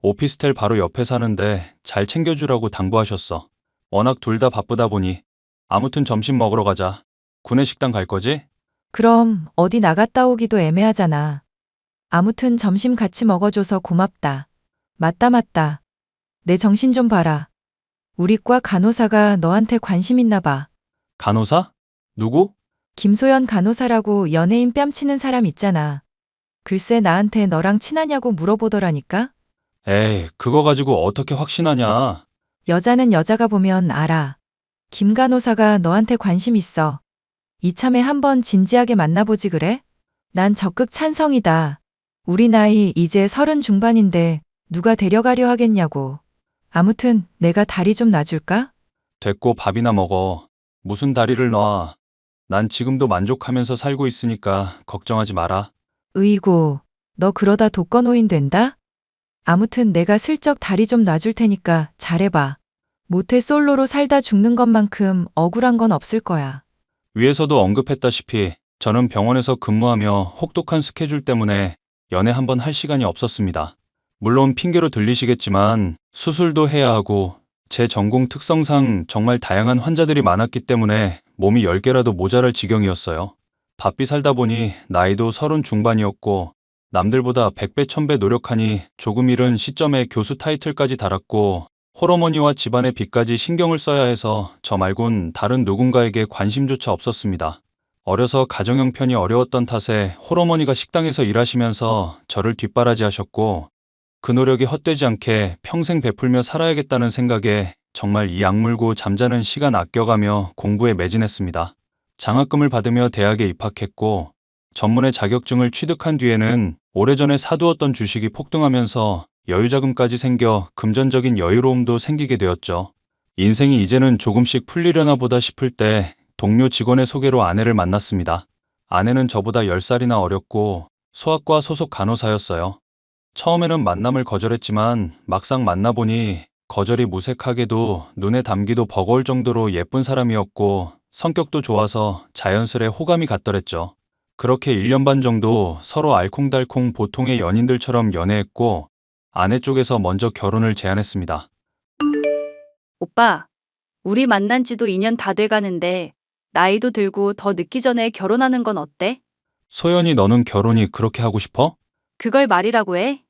오피스텔 바로 옆에 사는데 잘 챙겨주라고 당부하셨어. 워낙 둘 다 바쁘다 보니. 아무튼 점심 먹으러 가자. 구내식당 갈 거지? 그럼 어디 나갔다 오기도 애매하잖아. 아무튼 점심 같이 먹어줘서 고맙다. 맞다. 내 정신 좀 봐라. 우리 과 간호사가 너한테 관심 있나 봐. 간호사? 누구? 김소연 간호사라고 연예인 뺨치는 사람 있잖아. 글쎄 나한테 너랑 친하냐고 물어보더라니까? 에이, 그거 가지고 어떻게 확신하냐. 여자는 여자가 보면 알아. 김 간호사가 너한테 관심 있어. 이참에 한번 진지하게 만나보지 그래? 난 적극 찬성이다. 우리 나이 이제 30 중반인데 누가 데려가려 하겠냐고. 아무튼 내가 다리 좀 놔줄까? 됐고 밥이나 먹어. 무슨 다리를 놔. 난 지금도 만족하면서 살고 있으니까 걱정하지 마라. 으이고, 너 그러다 독거노인 된다? 아무튼 내가 슬쩍 다리 좀 놔줄 테니까 잘해봐. 모태솔로로 살다 죽는 것만큼 억울한 건 없을 거야. 위에서도 언급했다시피 저는 병원에서 근무하며 혹독한 스케줄 때문에 연애 한 번 할 시간이 없었습니다. 물론 핑계로 들리시겠지만 수술도 해야 하고 제 전공 특성상 정말 다양한 환자들이 많았기 때문에 몸이 10개라도 모자랄 지경이었어요. 바삐 살다 보니 나이도 30 중반이었고 남들보다 100배 1000배 노력하니 조금 이른 시점에 교수 타이틀까지 달았고 홀어머니와 집안의 빚까지 신경을 써야 해서 저 말곤 다른 누군가에게 관심조차 없었습니다. 어려서 가정 형편이 어려웠던 탓에 홀어머니가 식당에서 일하시면서 저를 뒷바라지 하셨고 그 노력이 헛되지 않게 평생 베풀며 살아야겠다는 생각에 정말 이 악물고 잠자는 시간 아껴가며 공부에 매진했습니다. 장학금을 받으며 대학에 입학했고 전문의 자격증을 취득한 뒤에는 오래전에 사두었던 주식이 폭등하면서 여유자금까지 생겨 금전적인 여유로움도 생기게 되었죠. 인생이 이제는 조금씩 풀리려나 보다 싶을 때 동료 직원의 소개로 아내를 만났습니다. 아내는 저보다 10살이나 어렸고 소아과 소속 간호사였어요. 처음에는 만남을 거절했지만 막상 만나보니 거절이 무색하게도 눈에 담기도 버거울 정도로 예쁜 사람이었고 성격도 좋아서 자연스레 호감이 갔더랬죠. 그렇게 1년 반 정도 서로 알콩달콩 보통의 연인들처럼 연애했고 아내 쪽에서 먼저 결혼을 제안했습니다. 오빠, 우리 만난 지도 2년 다 돼가는데 나이도 들고 더 늦기 전에 결혼하는 건 어때? 소연이 너는 결혼이 그렇게 하고 싶어? 그걸 말이라고 해?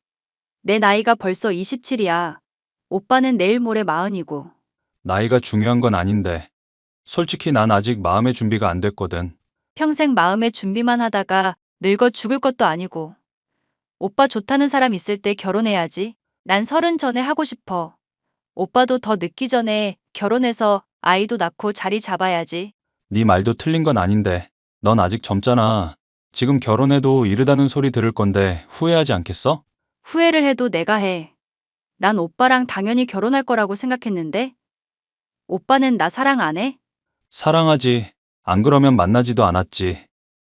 내 나이가 벌써 27이야. 오빠는 내일 모레 40이고. 나이가 중요한 건 아닌데 솔직히 난 아직 마음의 준비가 안 됐거든. 평생 마음의 준비만 하다가 늙어 죽을 것도 아니고. 오빠 좋다는 사람 있을 때 결혼해야지. 난 30 전에 하고 싶어. 오빠도 더 늦기 전에 결혼해서 아이도 낳고 자리 잡아야지. 네 말도 틀린 건 아닌데 넌 아직 젊잖아. 지금 결혼해도 이르다는 소리 들을 건데 후회하지 않겠어? 후회를 해도 내가 해. 난 오빠랑 당연히 결혼할 거라고 생각했는데? 오빠는 나 사랑 안 해? 사랑하지. 안 그러면 만나지도 않았지.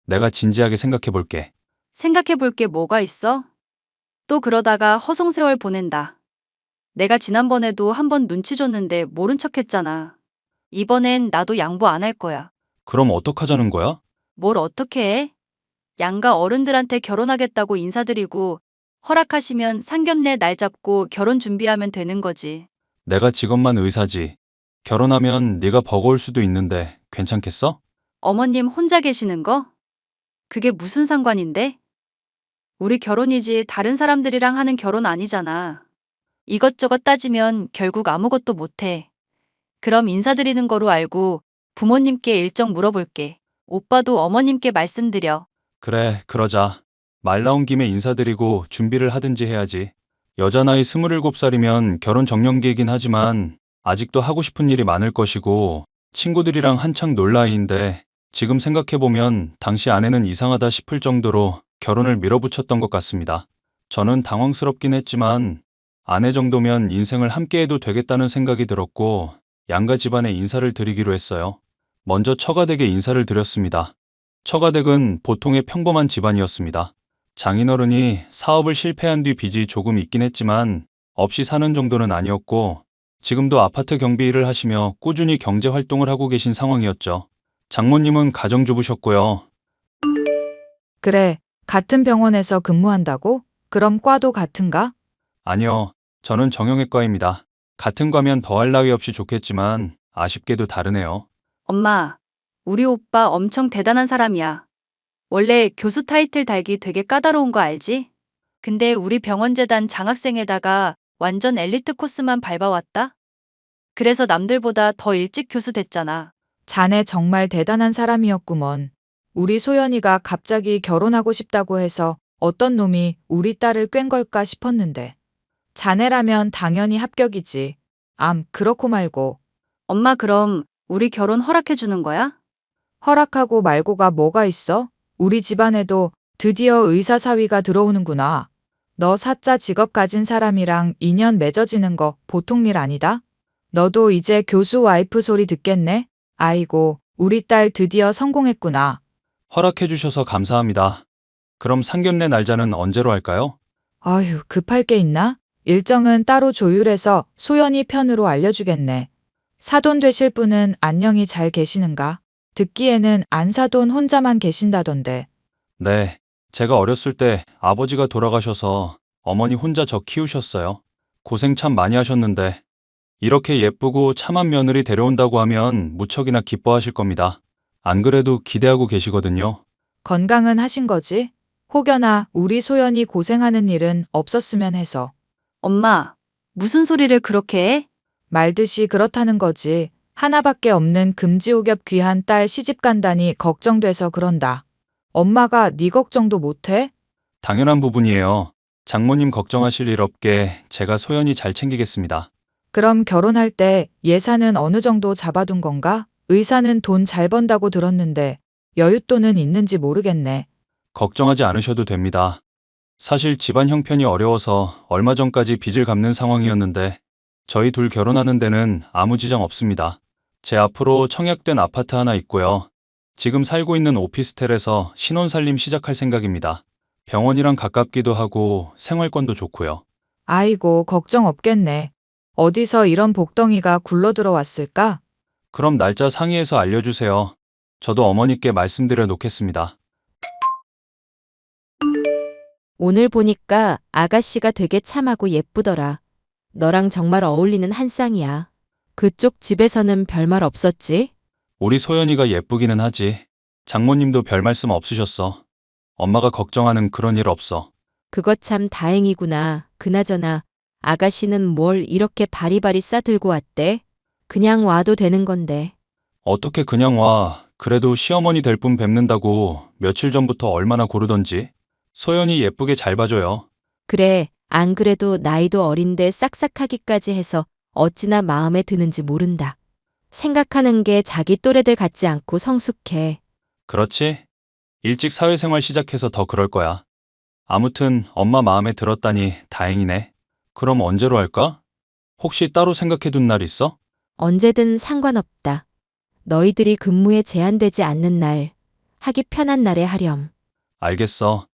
내가 진지하게 생각해 볼게. 생각해 볼 게 뭐가 있어? 또 그러다가 허송세월 보낸다. 내가 지난번에도 한번 눈치 줬는데 모른 척 했잖아. 이번엔 나도 양보 안 할 거야. 그럼 어떡하자는 거야? 뭘 어떻게 해? 양가 어른들한테 결혼하겠다고 인사드리고 허락하시면 상견례 날 잡고 결혼 준비하면 되는 거지. 내가 직업만 의사지. 결혼하면 네가 버거울 수도 있는데 괜찮겠어? 어머님 혼자 계시는 거? 그게 무슨 상관인데? 우리 결혼이지 다른 사람들이랑 하는 결혼 아니잖아. 이것저것 따지면 결국 아무것도 못해. 그럼 인사드리는 거로 알고 부모님께 일정 물어볼게. 오빠도 어머님께 말씀드려. 그래, 그러자. 말 나온 김에 인사드리고 준비를 하든지 해야지. 여자 나이 27살이면 결혼 정년기이긴 하지만 아직도 하고 싶은 일이 많을 것이고 친구들이랑 한창 놀 나이인데 지금 생각해보면 당시 아내는 이상하다 싶을 정도로 결혼을 밀어붙였던 것 같습니다. 저는 당황스럽긴 했지만 아내 정도면 인생을 함께해도 되겠다는 생각이 들었고 양가 집안에 인사를 드리기로 했어요. 먼저 처가댁에 인사를 드렸습니다. 처가댁은 보통의 평범한 집안이었습니다. 장인어른이 사업을 실패한 뒤 빚이 조금 있긴 했지만 없이 사는 정도는 아니었고 지금도 아파트 경비 일을 하시며 꾸준히 경제 활동을 하고 계신 상황이었죠. 장모님은 가정주부셨고요. 그래, 같은 병원에서 근무한다고? 그럼 과도 같은가? 아니요, 저는 정형외과입니다. 같은 과면 더할 나위 없이 좋겠지만 아쉽게도 다르네요. 엄마, 우리 오빠 엄청 대단한 사람이야. 원래 교수 타이틀 달기 되게 까다로운 거 알지? 근데 우리 병원재단 장학생에다가 완전 엘리트 코스만 밟아왔다? 그래서 남들보다 더 일찍 교수 됐잖아. 자네 정말 대단한 사람이었구먼. 우리 소연이가 갑자기 결혼하고 싶다고 해서 어떤 놈이 우리 딸을 꽹 걸까 싶었는데. 자네라면 당연히 합격이지. 그렇고 말고. 엄마 그럼 우리 결혼 허락해 주는 거야? 허락하고 말고가 뭐가 있어? 우리 집안에도 드디어 의사 사위가 들어오는구나. 너 사자 직업 가진 사람이랑 인연 맺어지는 거 보통 일 아니다? 너도 이제 교수 와이프 소리 듣겠네? 아이고, 우리 딸 드디어 성공했구나. 허락해 주셔서 감사합니다. 그럼 상견례 날짜는 언제로 할까요? 아휴, 급할 게 있나? 일정은 따로 조율해서 소연이 편으로 알려주겠네. 사돈 되실 분은 안녕히 잘 계시는가? 듣기에는 안사돈 혼자만 계신다던데. 네. 제가 어렸을 때 아버지가 돌아가셔서 어머니 혼자 저 키우셨어요. 고생 참 많이 하셨는데 이렇게 예쁘고 참한 며느리 데려온다고 하면 무척이나 기뻐하실 겁니다. 안 그래도 기대하고 계시거든요. 건강은 하신 거지? 혹여나 우리 소연이 고생하는 일은 없었으면 해서. 엄마, 무슨 소리를 그렇게 해? 말듯이 그렇다는 거지. 하나밖에 없는 금지옥엽 귀한 딸 시집 간다니 걱정돼서 그런다. 엄마가 네 걱정도 못해? 당연한 부분이에요. 장모님 걱정하실 일 없게 제가 소연히 잘 챙기겠습니다. 그럼 결혼할 때 예산은 어느 정도 잡아둔 건가? 의사는 돈 잘 번다고 들었는데 여윳돈은 있는지 모르겠네. 걱정하지 않으셔도 됩니다. 사실 집안 형편이 어려워서 얼마 전까지 빚을 갚는 상황이었는데 저희 둘 결혼하는 데는 아무 지장 없습니다. 제 앞으로 청약된 아파트 하나 있고요. 지금 살고 있는 오피스텔에서 신혼살림 시작할 생각입니다. 병원이랑 가깝기도 하고 생활권도 좋고요. 아이고, 걱정 없겠네. 어디서 이런 복덩이가 굴러 들어왔을까? 그럼 날짜 상의해서 알려주세요. 저도 어머니께 말씀드려 놓겠습니다. 오늘 보니까 아가씨가 되게 참하고 예쁘더라. 너랑 정말 어울리는 한 쌍이야. 그쪽 집에서는 별말 없었지? 우리 소연이가 예쁘기는 하지. 장모님도 별 말씀 없으셨어. 엄마가 걱정하는 그런 일 없어. 그거 참 다행이구나. 그나저나 아가씨는 뭘 이렇게 바리바리 싸들고 왔대? 그냥 와도 되는 건데. 어떻게 그냥 와. 그래도 시어머니 될 분 뵙는다고 며칠 전부터 얼마나 고르던지. 소연이 예쁘게 잘 봐줘요. 그래, 안 그래도 나이도 어린데 싹싹하기까지 해서 어찌나 마음에 드는지 모른다. 생각하는 게 자기 또래들 같지 않고 성숙해. 그렇지? 일찍 사회생활 시작해서 더 그럴 거야. 아무튼 엄마 마음에 들었다니 다행이네. 그럼 언제로 할까? 혹시 따로 생각해둔 날 있어? 언제든 상관없다. 너희들이 근무에 제한되지 않는 날, 하기 편한 날에 하렴. 알겠어.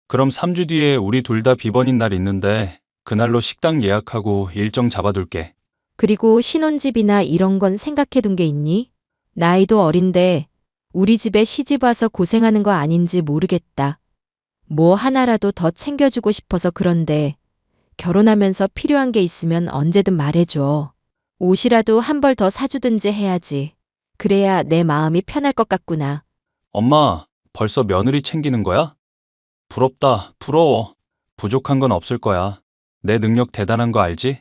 그럼 3주 뒤에 우리 둘 다 비번인 날 있는데 그날로 식당 예약하고 일정 잡아둘게. 그리고 신혼집이나 이런 건 생각해둔 게 있니? 나이도 어린데 우리 집에 시집 와서 고생하는 거 아닌지 모르겠다. 뭐 하나라도 더 챙겨주고 싶어서 그런데 결혼하면서 필요한 게 있으면 언제든 말해줘. 옷이라도 한 벌 더 사주든지 해야지. 그래야 내 마음이 편할 것 같구나. 엄마, 벌써 며느리 챙기는 거야? 부럽다, 부러워. 부족한 건 없을 거야. 내 능력 대단한 거 알지?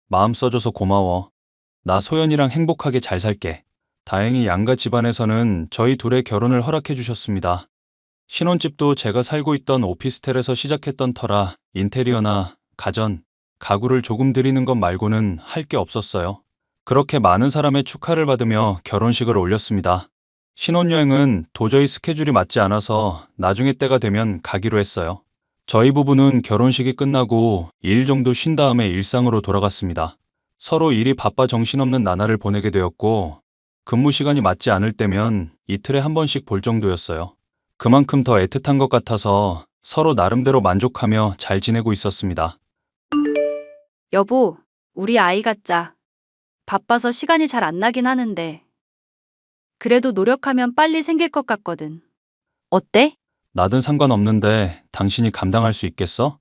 마음 써줘서 고마워. 나 소연이랑 행복하게 잘 살게. 다행히 양가 집안에서는 저희 둘의 결혼을 허락해 주셨습니다. 신혼집도 제가 살고 있던 오피스텔에서 시작했던 터라 인테리어나 가전, 가구를 조금 드리는 것 말고는 할 게 없었어요. 그렇게 많은 사람의 축하를 받으며 결혼식을 올렸습니다. 신혼여행은 도저히 스케줄이 맞지 않아서 나중에 때가 되면 가기로 했어요. 저희 부부는 결혼식이 끝나고 2일 정도 쉰 다음에 일상으로 돌아갔습니다. 서로 일이 바빠 정신없는 나날을 보내게 되었고 근무 시간이 맞지 않을 때면 이틀에 한 번씩 볼 정도였어요. 그만큼 더 애틋한 것 같아서 서로 나름대로 만족하며 잘 지내고 있었습니다. 여보, 우리 아이 갖자. 바빠서 시간이 잘 안 나긴 하는데. 그래도 노력하면 빨리 생길 것 같거든. 어때? 나든 상관없는데 당신이 감당할 수 있겠어?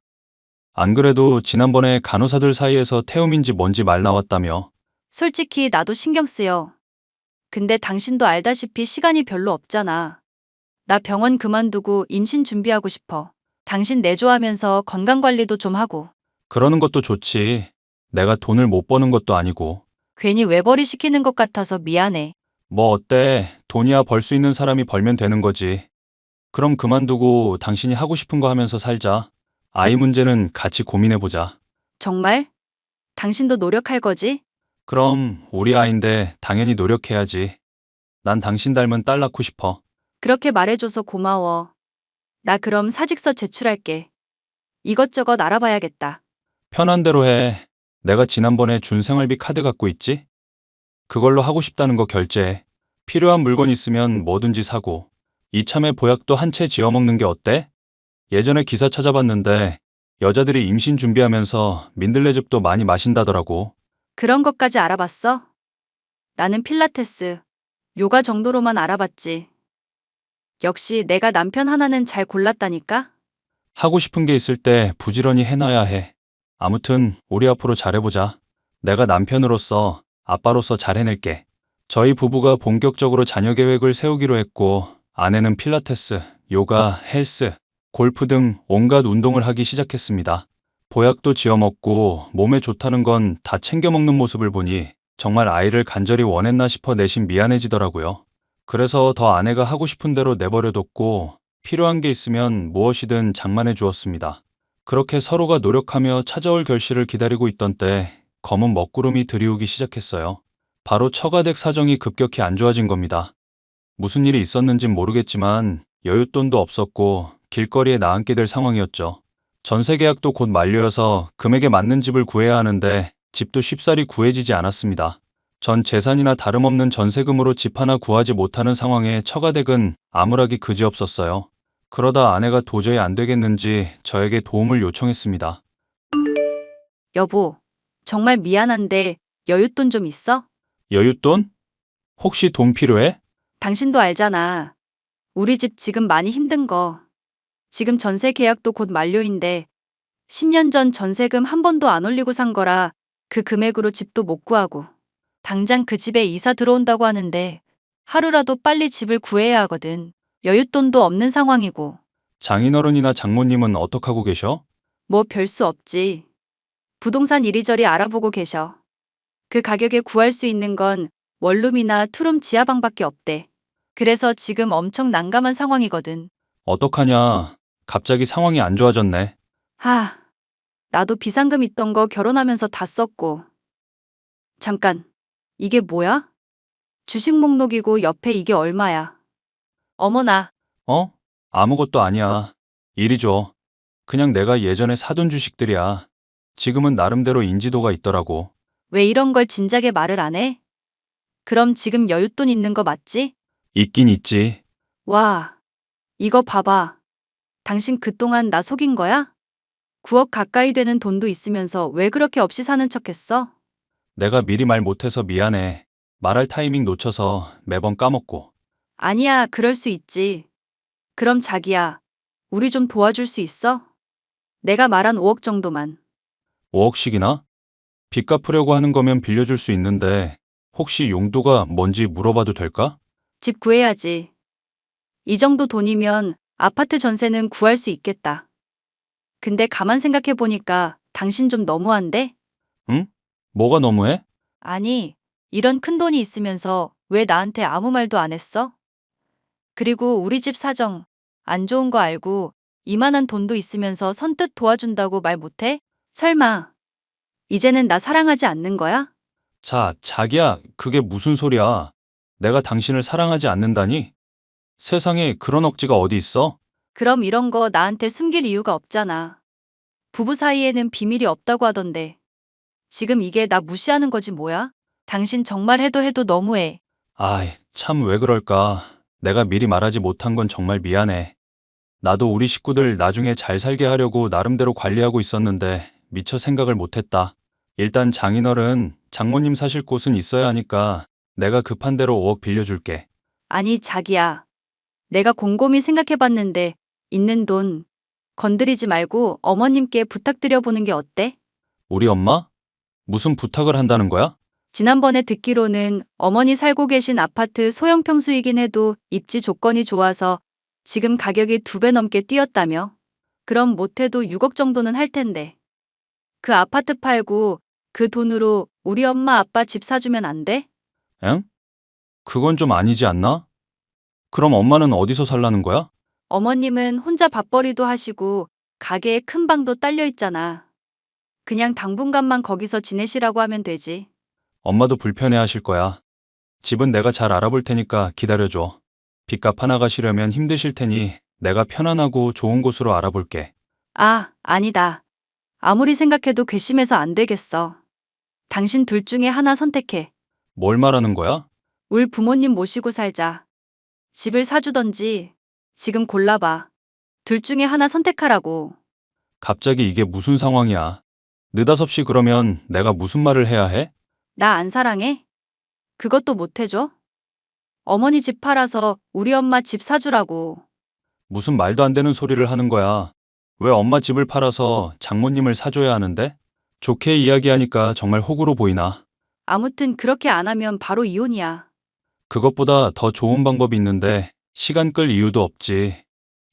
안 그래도 지난번에 간호사들 사이에서 태움인지 뭔지 말 나왔다며. 솔직히 나도 신경 쓰여. 근데 당신도 알다시피 시간이 별로 없잖아. 나 병원 그만두고 임신 준비하고 싶어. 당신 내조하면서 건강관리도 좀 하고. 그러는 것도 좋지. 내가 돈을 못 버는 것도 아니고. 괜히 외벌이 시키는 것 같아서 미안해. 뭐 어때? 돈이야 벌 수 있는 사람이 벌면 되는 거지. 그럼 그만두고 당신이 하고 싶은 거 하면서 살자. 아이 문제는 같이 고민해보자. 정말? 당신도 노력할 거지? 그럼 우리 아이인데 당연히 노력해야지. 난 당신 닮은 딸 낳고 싶어. 그렇게 말해줘서 고마워. 나 그럼 사직서 제출할게. 이것저것 알아봐야겠다. 편한 대로 해. 내가 지난번에 준 생활비 카드 갖고 있지? 그걸로 하고 싶다는 거 결제해. 필요한 물건 있으면 뭐든지 사고. 이참에 보약도 한 채 지어 먹는 게 어때? 예전에 기사 찾아봤는데 여자들이 임신 준비하면서 민들레즙도 많이 마신다더라고. 그런 것까지 알아봤어? 나는 필라테스, 요가 정도로만 알아봤지. 역시 내가 남편 하나는 잘 골랐다니까? 하고 싶은 게 있을 때 부지런히 해놔야 해. 아무튼 우리 앞으로 잘해보자. 내가 남편으로서, 아빠로서 잘 해낼게. 저희 부부가 본격적으로 자녀 계획을 세우기로 했고, 아내는 필라테스, 요가, 헬스, 골프 등 온갖 운동을 하기 시작했습니다. 보약도 지어 먹고 몸에 좋다는 건 다 챙겨 먹는 모습을 보니 정말 아이를 간절히 원했나 싶어 내심 미안해지더라고요. 그래서 더 아내가 하고 싶은 대로 내버려뒀고 필요한 게 있으면 무엇이든 장만해 주었습니다. 그렇게 서로가 노력하며 찾아올 결실을 기다리고 있던 때 검은 먹구름이 들이오기 시작했어요. 바로 처가댁 사정이 급격히 안 좋아진 겁니다. 무슨 일이 있었는진 모르겠지만 여윳돈도 없었고 길거리에 나앉게 될 상황이었죠. 전세 계약도 곧 만료여서 금액에 맞는 집을 구해야 하는데 집도 쉽사리 구해지지 않았습니다. 전 재산이나 다름없는 전세금으로 집 하나 구하지 못하는 상황에 처가댁은 암울하기 그지없었어요. 그러다 아내가 도저히 안 되겠는지 저에게 도움을 요청했습니다. 여보, 정말 미안한데 여윳돈 좀 있어? 여윳돈? 혹시 돈 필요해? 당신도 알잖아. 우리 집 지금 많이 힘든 거. 지금 전세 계약도 곧 만료인데 10년 전 전세금 한 번도 안 올리고 산 거라 그 금액으로 집도 못 구하고 당장 그 집에 이사 들어온다고 하는데 하루라도 빨리 집을 구해야 하거든. 여윳돈도 없는 상황이고. 장인어른이나 장모님은 어떡하고 계셔? 뭐 별 수 없지. 부동산 이리저리 알아보고 계셔. 그 가격에 구할 수 있는 건 원룸이나 투룸 지하방밖에 없대. 그래서 지금 엄청 난감한 상황이거든. 어떡하냐. 갑자기 상황이 안 좋아졌네. 나도 비상금 있던 거 결혼하면서 다 썼고. 잠깐, 이게 뭐야? 주식 목록이고 옆에 이게 얼마야? 어머나, 어? 아무것도 아니야. 이리 줘. 그냥 내가 예전에 사둔 주식들이야. 지금은 나름대로 인지도가 있더라고. 왜 이런 걸 진작에 말을 안 해? 그럼 지금 여윳돈 있는 거 맞지? 있긴 있지. 와, 이거 봐봐. 당신 그동안 나 속인 거야? 9억 가까이 되는 돈도 있으면서 왜 그렇게 없이 사는 척했어? 내가 미리 말 못해서 미안해. 말할 타이밍 놓쳐서 매번 까먹고. 아니야, 그럴 수 있지. 그럼 자기야, 우리 좀 도와줄 수 있어? 내가 말한 5억 정도만. 5억씩이나? 빚 갚으려고 하는 거면 빌려줄 수 있는데 혹시 용도가 뭔지 물어봐도 될까? 집 구해야지. 이 정도 돈이면 아파트 전세는 구할 수 있겠다. 근데 가만 생각해 보니까 당신 좀 너무한데? 응? 뭐가 너무해? 아니, 이런 큰 돈이 있으면서 왜 나한테 아무 말도 안 했어? 그리고 우리 집 사정 안 좋은 거 알고 이만한 돈도 있으면서 선뜻 도와준다고 말 못해? 설마 이제는 나 사랑하지 않는 거야? 자, 자기야, 그게 무슨 소리야? 내가 당신을 사랑하지 않는다니? 세상에 그런 억지가 어디 있어? 그럼 이런 거 나한테 숨길 이유가 없잖아. 부부 사이에는 비밀이 없다고 하던데. 지금 이게 나 무시하는 거지 뭐야? 당신 정말 해도 너무해. 아이, 참 왜 그럴까? 내가 미리 말하지 못한 건 정말 미안해. 나도 우리 식구들 나중에 잘 살게 하려고 나름대로 관리하고 있었는데 미처 생각을 못했다. 일단 장인어른, 장모님 사실 곳은 있어야 하니까 내가 급한 대로 5억 빌려줄게. 아니 자기야. 내가 곰곰이 생각해봤는데 있는 돈 건드리지 말고 어머님께 부탁드려보는 게 어때? 우리 엄마? 무슨 부탁을 한다는 거야? 지난번에 듣기로는 어머니 살고 계신 아파트 소형 평수이긴 해도 입지 조건이 좋아서 지금 가격이 2배 넘게 뛰었다며. 그럼 못해도 6억 정도는 할 텐데. 그 아파트 팔고 그 돈으로 우리 엄마 아빠 집 사주면 안 돼? 엥? 그건 좀 아니지 않나? 그럼 엄마는 어디서 살라는 거야? 어머님은 혼자 밥벌이도 하시고 가게에 큰 방도 딸려 있잖아. 그냥 당분간만 거기서 지내시라고 하면 되지. 엄마도 불편해 하실 거야. 집은 내가 잘 알아볼 테니까 기다려줘. 빚값 하나 가시려면 힘드실 테니 내가 편안하고 좋은 곳으로 알아볼게. 아, 아니다. 아무리 생각해도 괘씸해서 안 되겠어. 당신 둘 중에 하나 선택해. 뭘 말하는 거야? 울 부모님 모시고 살자. 집을 사주던지. 지금 골라봐. 둘 중에 하나 선택하라고. 갑자기 이게 무슨 상황이야? 느닷없이 그러면 내가 무슨 말을 해야 해? 나 안 사랑해? 그것도 못 해줘? 어머니 집 팔아서 우리 엄마 집 사주라고. 무슨 말도 안 되는 소리를 하는 거야. 왜 엄마 집을 팔아서 장모님을 사줘야 하는데? 좋게 이야기하니까 정말 호구로 보이나? 아무튼 그렇게 안 하면 바로 이혼이야. 그것보다 더 좋은 방법이 있는데 시간 끌 이유도 없지.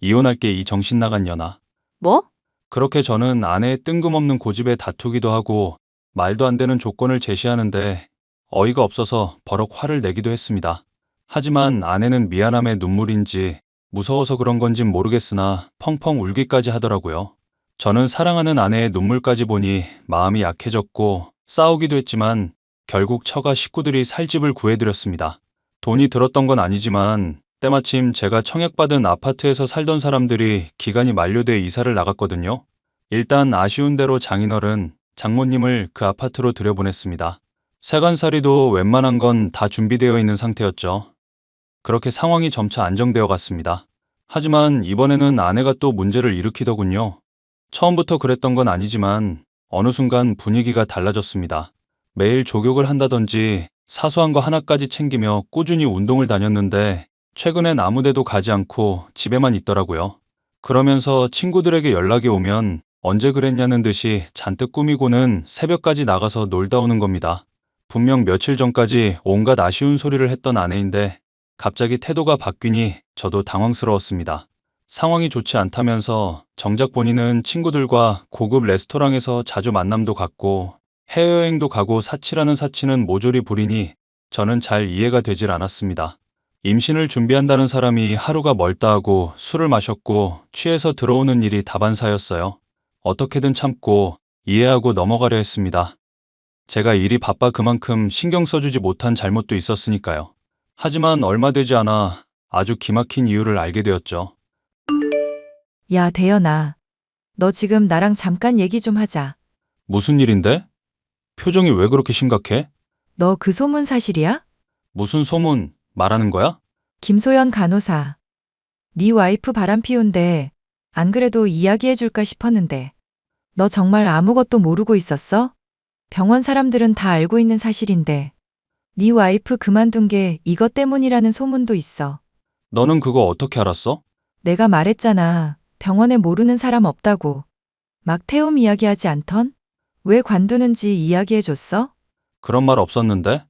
이혼할게 이 정신 나간 년아. 뭐? 그렇게 저는 아내의 뜬금없는 고집에 다투기도 하고 말도 안 되는 조건을 제시하는데 어이가 없어서 버럭 화를 내기도 했습니다. 하지만 아내는 미안함에 눈물인지 무서워서 그런 건진 모르겠으나 펑펑 울기까지 하더라고요. 저는 사랑하는 아내의 눈물까지 보니 마음이 약해졌고 싸우기도 했지만 결국 처가 식구들이 살 집을 구해드렸습니다. 돈이 들었던 건 아니지만 때마침 제가 청약받은 아파트에서 살던 사람들이 기간이 만료돼 이사를 나갔거든요. 일단 아쉬운 대로 장인어른, 장모님을 그 아파트로 들여보냈습니다. 세간살이도 웬만한 건 다 준비되어 있는 상태였죠. 그렇게 상황이 점차 안정되어 갔습니다. 하지만 이번에는 아내가 또 문제를 일으키더군요. 처음부터 그랬던 건 아니지만 어느 순간 분위기가 달라졌습니다. 매일 족욕을 한다든지 사소한 거 하나까지 챙기며 꾸준히 운동을 다녔는데 최근엔 아무 데도 가지 않고 집에만 있더라고요. 그러면서 친구들에게 연락이 오면 언제 그랬냐는 듯이 잔뜩 꾸미고는 새벽까지 나가서 놀다 오는 겁니다. 분명 며칠 전까지 온갖 아쉬운 소리를 했던 아내인데 갑자기 태도가 바뀌니 저도 당황스러웠습니다. 상황이 좋지 않다면서 정작 본인은 친구들과 고급 레스토랑에서 자주 만남도 갖고 해외여행도 가고 사치라는 사치는 모조리 부리니 저는 잘 이해가 되질 않았습니다. 임신을 준비한다는 사람이 하루가 멀다 하고 술을 마셨고 취해서 들어오는 일이 다반사였어요. 어떻게든 참고 이해하고 넘어가려 했습니다. 제가 일이 바빠 그만큼 신경 써주지 못한 잘못도 있었으니까요. 하지만 얼마 되지 않아 아주 기막힌 이유를 알게 되었죠. 야, 대연아. 너 지금 나랑 잠깐 얘기 좀 하자. 무슨 일인데? 표정이 왜 그렇게 심각해? 너 그 소문 사실이야? 무슨 소문 말하는 거야? 김소연 간호사. 네 와이프 바람 피운데 안 그래도 이야기해 줄까 싶었는데. 너 정말 아무것도 모르고 있었어? 병원 사람들은 다 알고 있는 사실인데. 네 와이프 그만둔 게 이것 때문이라는 소문도 있어. 너는 그거 어떻게 알았어? 내가 말했잖아. 병원에 모르는 사람 없다고. 막 태움 이야기하지 않던? 왜 관두는지 이야기해 줬어? 그런 말 없었는데?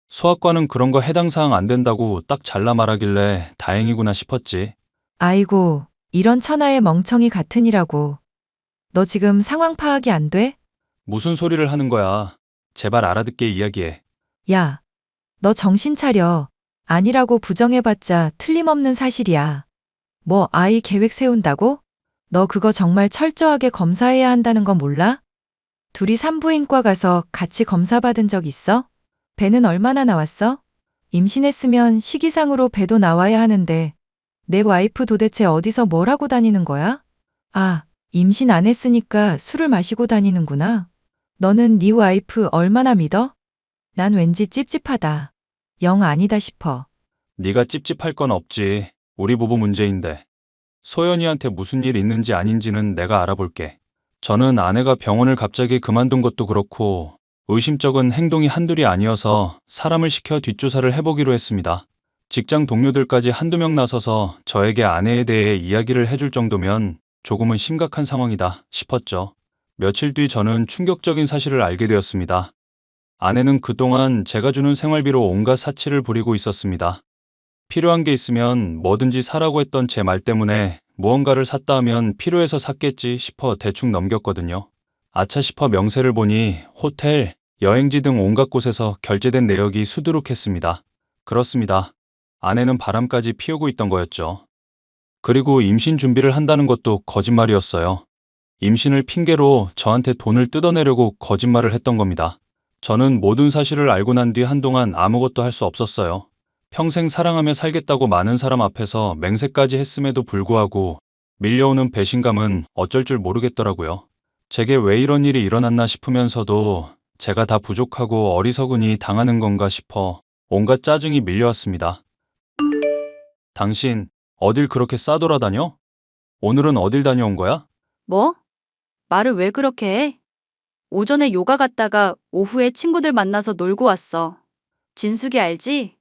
소아과는 그런 거 해당 사항 안 된다고 딱 잘라 말하길래 다행이구나 싶었지. 아이고, 이런 천하의 멍청이 같으니라고. 너 지금 상황 파악이 안 돼? 무슨 소리를 하는 거야. 제발 알아듣게 이야기해. 야, 너 정신 차려. 아니라고 부정해봤자 틀림없는 사실이야. 뭐 아이 계획 세운다고? 너 그거 정말 철저하게 검사해야 한다는 거 몰라? 둘이 산부인과 가서 같이 검사 받은 적 있어? 배는 얼마나 나왔어? 임신했으면 시기상으로 배도 나와야 하는데 내 와이프 도대체 어디서 뭘 하고 다니는 거야? 아, 임신 안 했으니까 술을 마시고 다니는구나. 너는 네 와이프 얼마나 믿어? 난 왠지 찝찝하다. 영 아니다 싶어. 네가 찝찝할 건 없지. 우리 부부 문제인데. 소연이한테 무슨 일 있는지 아닌지는 내가 알아볼게. 저는 아내가 병원을 갑자기 그만둔 것도 그렇고 의심쩍은 행동이 한둘이 아니어서 사람을 시켜 뒷조사를 해보기로 했습니다. 직장 동료들까지 한두 명 나서서 저에게 아내에 대해 이야기를 해줄 정도면 조금은 심각한 상황이다 싶었죠. 며칠 뒤 저는 충격적인 사실을 알게 되었습니다. 아내는 그동안 제가 주는 생활비로 온갖 사치를 부리고 있었습니다. 필요한 게 있으면 뭐든지 사라고 했던 제 말 때문에 무언가를 샀다 하면 필요해서 샀겠지 싶어 대충 넘겼거든요. 아차 싶어 명세를 보니 호텔, 여행지 등 온갖 곳에서 결제된 내역이 수두룩했습니다. 그렇습니다. 아내는 바람까지 피우고 있던 거였죠. 그리고 임신 준비를 한다는 것도 거짓말이었어요. 임신을 핑계로 저한테 돈을 뜯어내려고 거짓말을 했던 겁니다. 저는 모든 사실을 알고 난 뒤 한동안 아무것도 할 수 없었어요. 평생 사랑하며 살겠다고 많은 사람 앞에서 맹세까지 했음에도 불구하고 밀려오는 배신감은 어쩔 줄 모르겠더라고요. 제게 왜 이런 일이 일어났나 싶으면서도 제가 다 부족하고 어리석으니 당하는 건가 싶어 온갖 짜증이 밀려왔습니다. 당신 어딜 그렇게 싸돌아다녀? 오늘은 어딜 다녀온 거야? 뭐? 말을 왜 그렇게 해? 오전에 요가 갔다가 오후에 친구들 만나서 놀고 왔어. 진숙이 알지?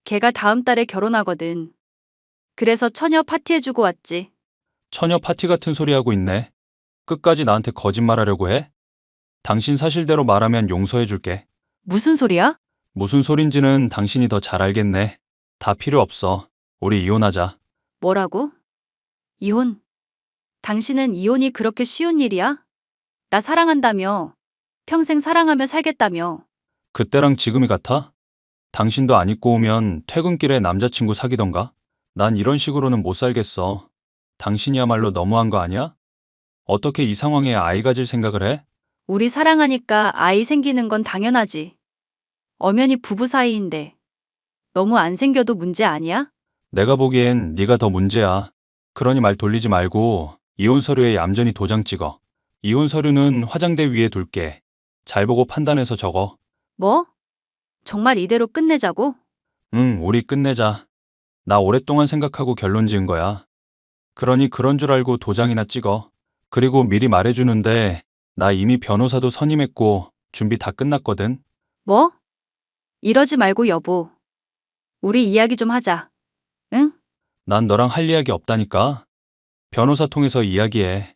걔가 다음 달에 결혼하거든. 그래서 처녀 파티해주고 왔지. 처녀 파티 같은 소리 하고 있네. 끝까지 나한테 거짓말하려고 해? 당신 사실대로 말하면 용서해줄게. 무슨 소리야? 무슨 소린지는 당신이 더 잘 알겠네. 다 필요 없어. 우리 이혼하자. 뭐라고? 이혼? 당신은 이혼이 그렇게 쉬운 일이야? 나 사랑한다며. 평생 사랑하며 살겠다며. 그때랑 지금이 같아? 당신도 안 입고 오면 퇴근길에 남자친구 사귀던가? 난 이런 식으로는 못 살겠어. 당신이야말로 너무한 거 아니야? 어떻게 이 상황에 아이 가질 생각을 해? 우리 사랑하니까 아이 생기는 건 당연하지. 엄연히 부부 사이인데. 너무 안 생겨도 문제 아니야? 내가 보기엔 네가 더 문제야. 그러니 말 돌리지 말고 이혼 서류에 얌전히 도장 찍어. 이혼 서류는 화장대 위에 둘게. 잘 보고 판단해서 적어. 뭐? 정말 이대로 끝내자고? 응, 우리 끝내자. 나 오랫동안 생각하고 결론 지은 거야. 그러니 그런 줄 알고 도장이나 찍어. 그리고 미리 말해주는데 나 이미 변호사도 선임했고 준비 다 끝났거든. 뭐? 이러지 말고 여보. 우리 이야기 좀 하자. 응? 난 너랑 할 이야기 없다니까. 변호사 통해서 이야기해.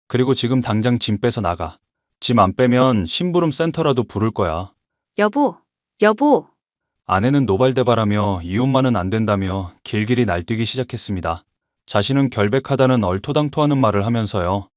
그리고 지금 당장 짐 빼서 나가. 짐 안 빼면 심부름 센터라도 부를 거야. 여보, 여보. 아내는 노발대발하며 이혼만은 안 된다며 길길이 날뛰기 시작했습니다. 자신은 결백하다는 얼토당토하는 말을 하면서요.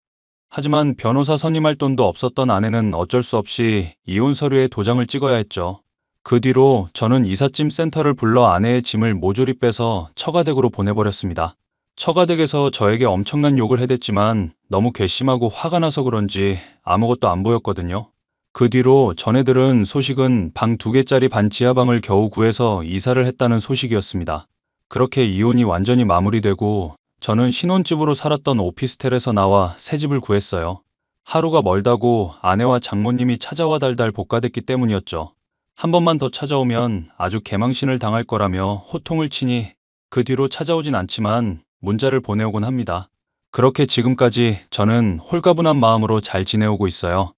하지만 변호사 선임할 돈도 없었던 아내는 어쩔 수 없이 이혼 서류에 도장을 찍어야 했죠. 그 뒤로 저는 이삿짐 센터를 불러 아내의 짐을 모조리 빼서 처가댁으로 보내버렸습니다. 처가댁에서 저에게 엄청난 욕을 해댔지만 너무 괘씸하고 화가 나서 그런지 아무것도 안 보였거든요. 그 뒤로 전해 들은 소식은 방 2개짜리 반 지하방을 겨우 구해서 이사를 했다는 소식이었습니다. 그렇게 이혼이 완전히 마무리되고 저는 신혼집으로 살았던 오피스텔에서 나와 새 집을 구했어요. 하루가 멀다고 아내와 장모님이 찾아와 달달 볶아댔기 때문이었죠. 한 번만 더 찾아오면 아주 개망신을 당할 거라며 호통을 치니 그 뒤로 찾아오진 않지만 문자를 보내오곤 합니다. 그렇게 지금까지 저는 홀가분한 마음으로 잘 지내오고 있어요.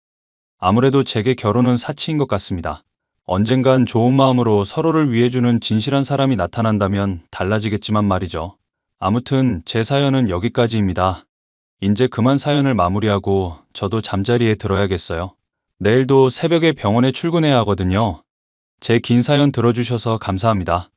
아무래도 제게 결혼은 사치인 것 같습니다. 언젠간 좋은 마음으로 서로를 위해주는 진실한 사람이 나타난다면 달라지겠지만 말이죠. 아무튼 제 사연은 여기까지입니다. 이제 그만 사연을 마무리하고 저도 잠자리에 들어야겠어요. 내일도 새벽에 병원에 출근해야 하거든요. 제 긴 사연 들어주셔서 감사합니다.